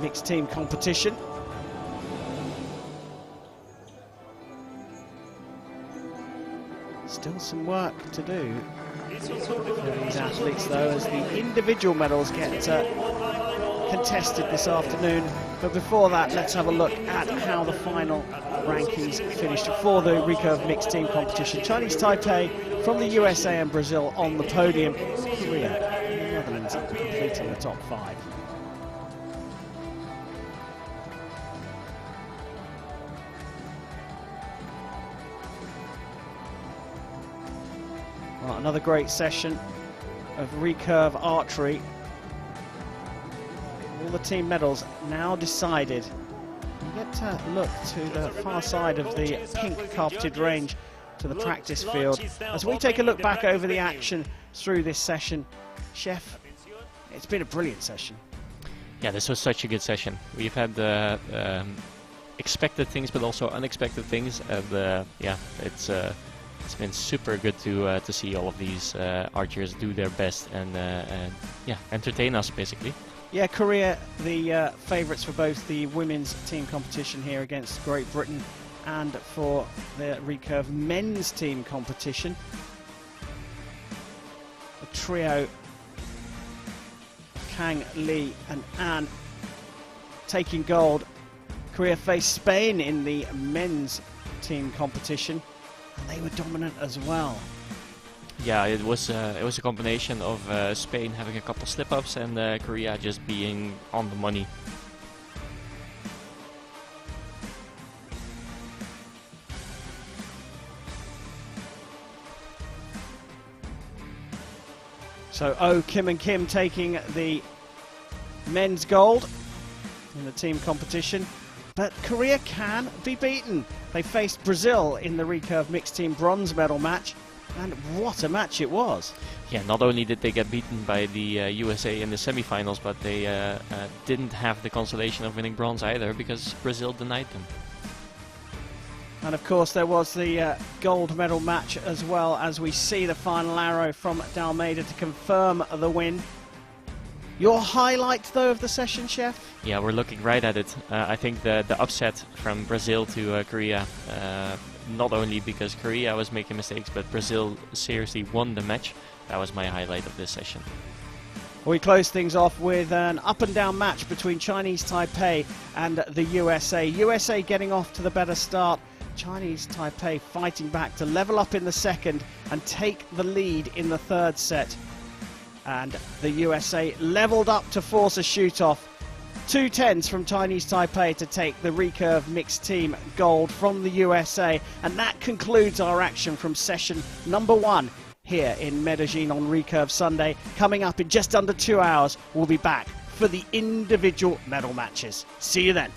mixed team competition. Still some work to do for these athletes though, as the individual medals get contested this afternoon. But before that, let's have a look at how the final rankings finished for the Recurve mixed team competition. Chinese Taipei from the USA and Brazil on the podium. Korea and the Netherlands completing the top five. Well, another great session of Recurve archery. All the team medals now decided. You get to look to the far side of the pink carpeted range to the practice field. As we take a look back over the action through this session, Chef, it's been a brilliant session. Yeah, this was such a good session. We've had the expected things, but also unexpected things. And yeah, it's been super good to see all of these archers do their best and yeah, entertain us basically. Yeah, Korea, the favourites for both the women's team competition here against Great Britain and for the Recurve men's team competition. The trio, Kang, Lee and An, taking gold. Korea faced Spain in the men's team competition, and they were dominant as well. Yeah, it was a combination of Spain having a couple slip-ups and Korea just being on the money. So Kim and Kim taking the men's gold in the team competition. But Korea can be beaten. They faced Brazil in the recurve mixed team bronze medal match. And what a match it was. Yeah, not only did they get beaten by the USA in the semi-finals, but they didn't have the consolation of winning bronze either because Brazil denied them. And of course there was the gold medal match as well, as we see the final arrow from Dalmeida to confirm the win. Your highlight though of the session, Chef? Yeah, we're looking right at it. I think the upset from Brazil to Korea, not only because Korea was making mistakes, but Brazil seriously won the match. That was my highlight of this session. We close things off with an up and down match between Chinese Taipei and the USA. USA getting off to the better start. Chinese Taipei fighting back to level up in the second and take the lead in the third set. And the USA leveled up to force a shoot-off. 2 10s from Chinese Taipei to take the recurve mixed team gold from the USA. And that concludes our action from session number 1 here in Medellin on Recurve Sunday. Coming up in just under 2 hours, we'll be back for the individual medal matches. See you then.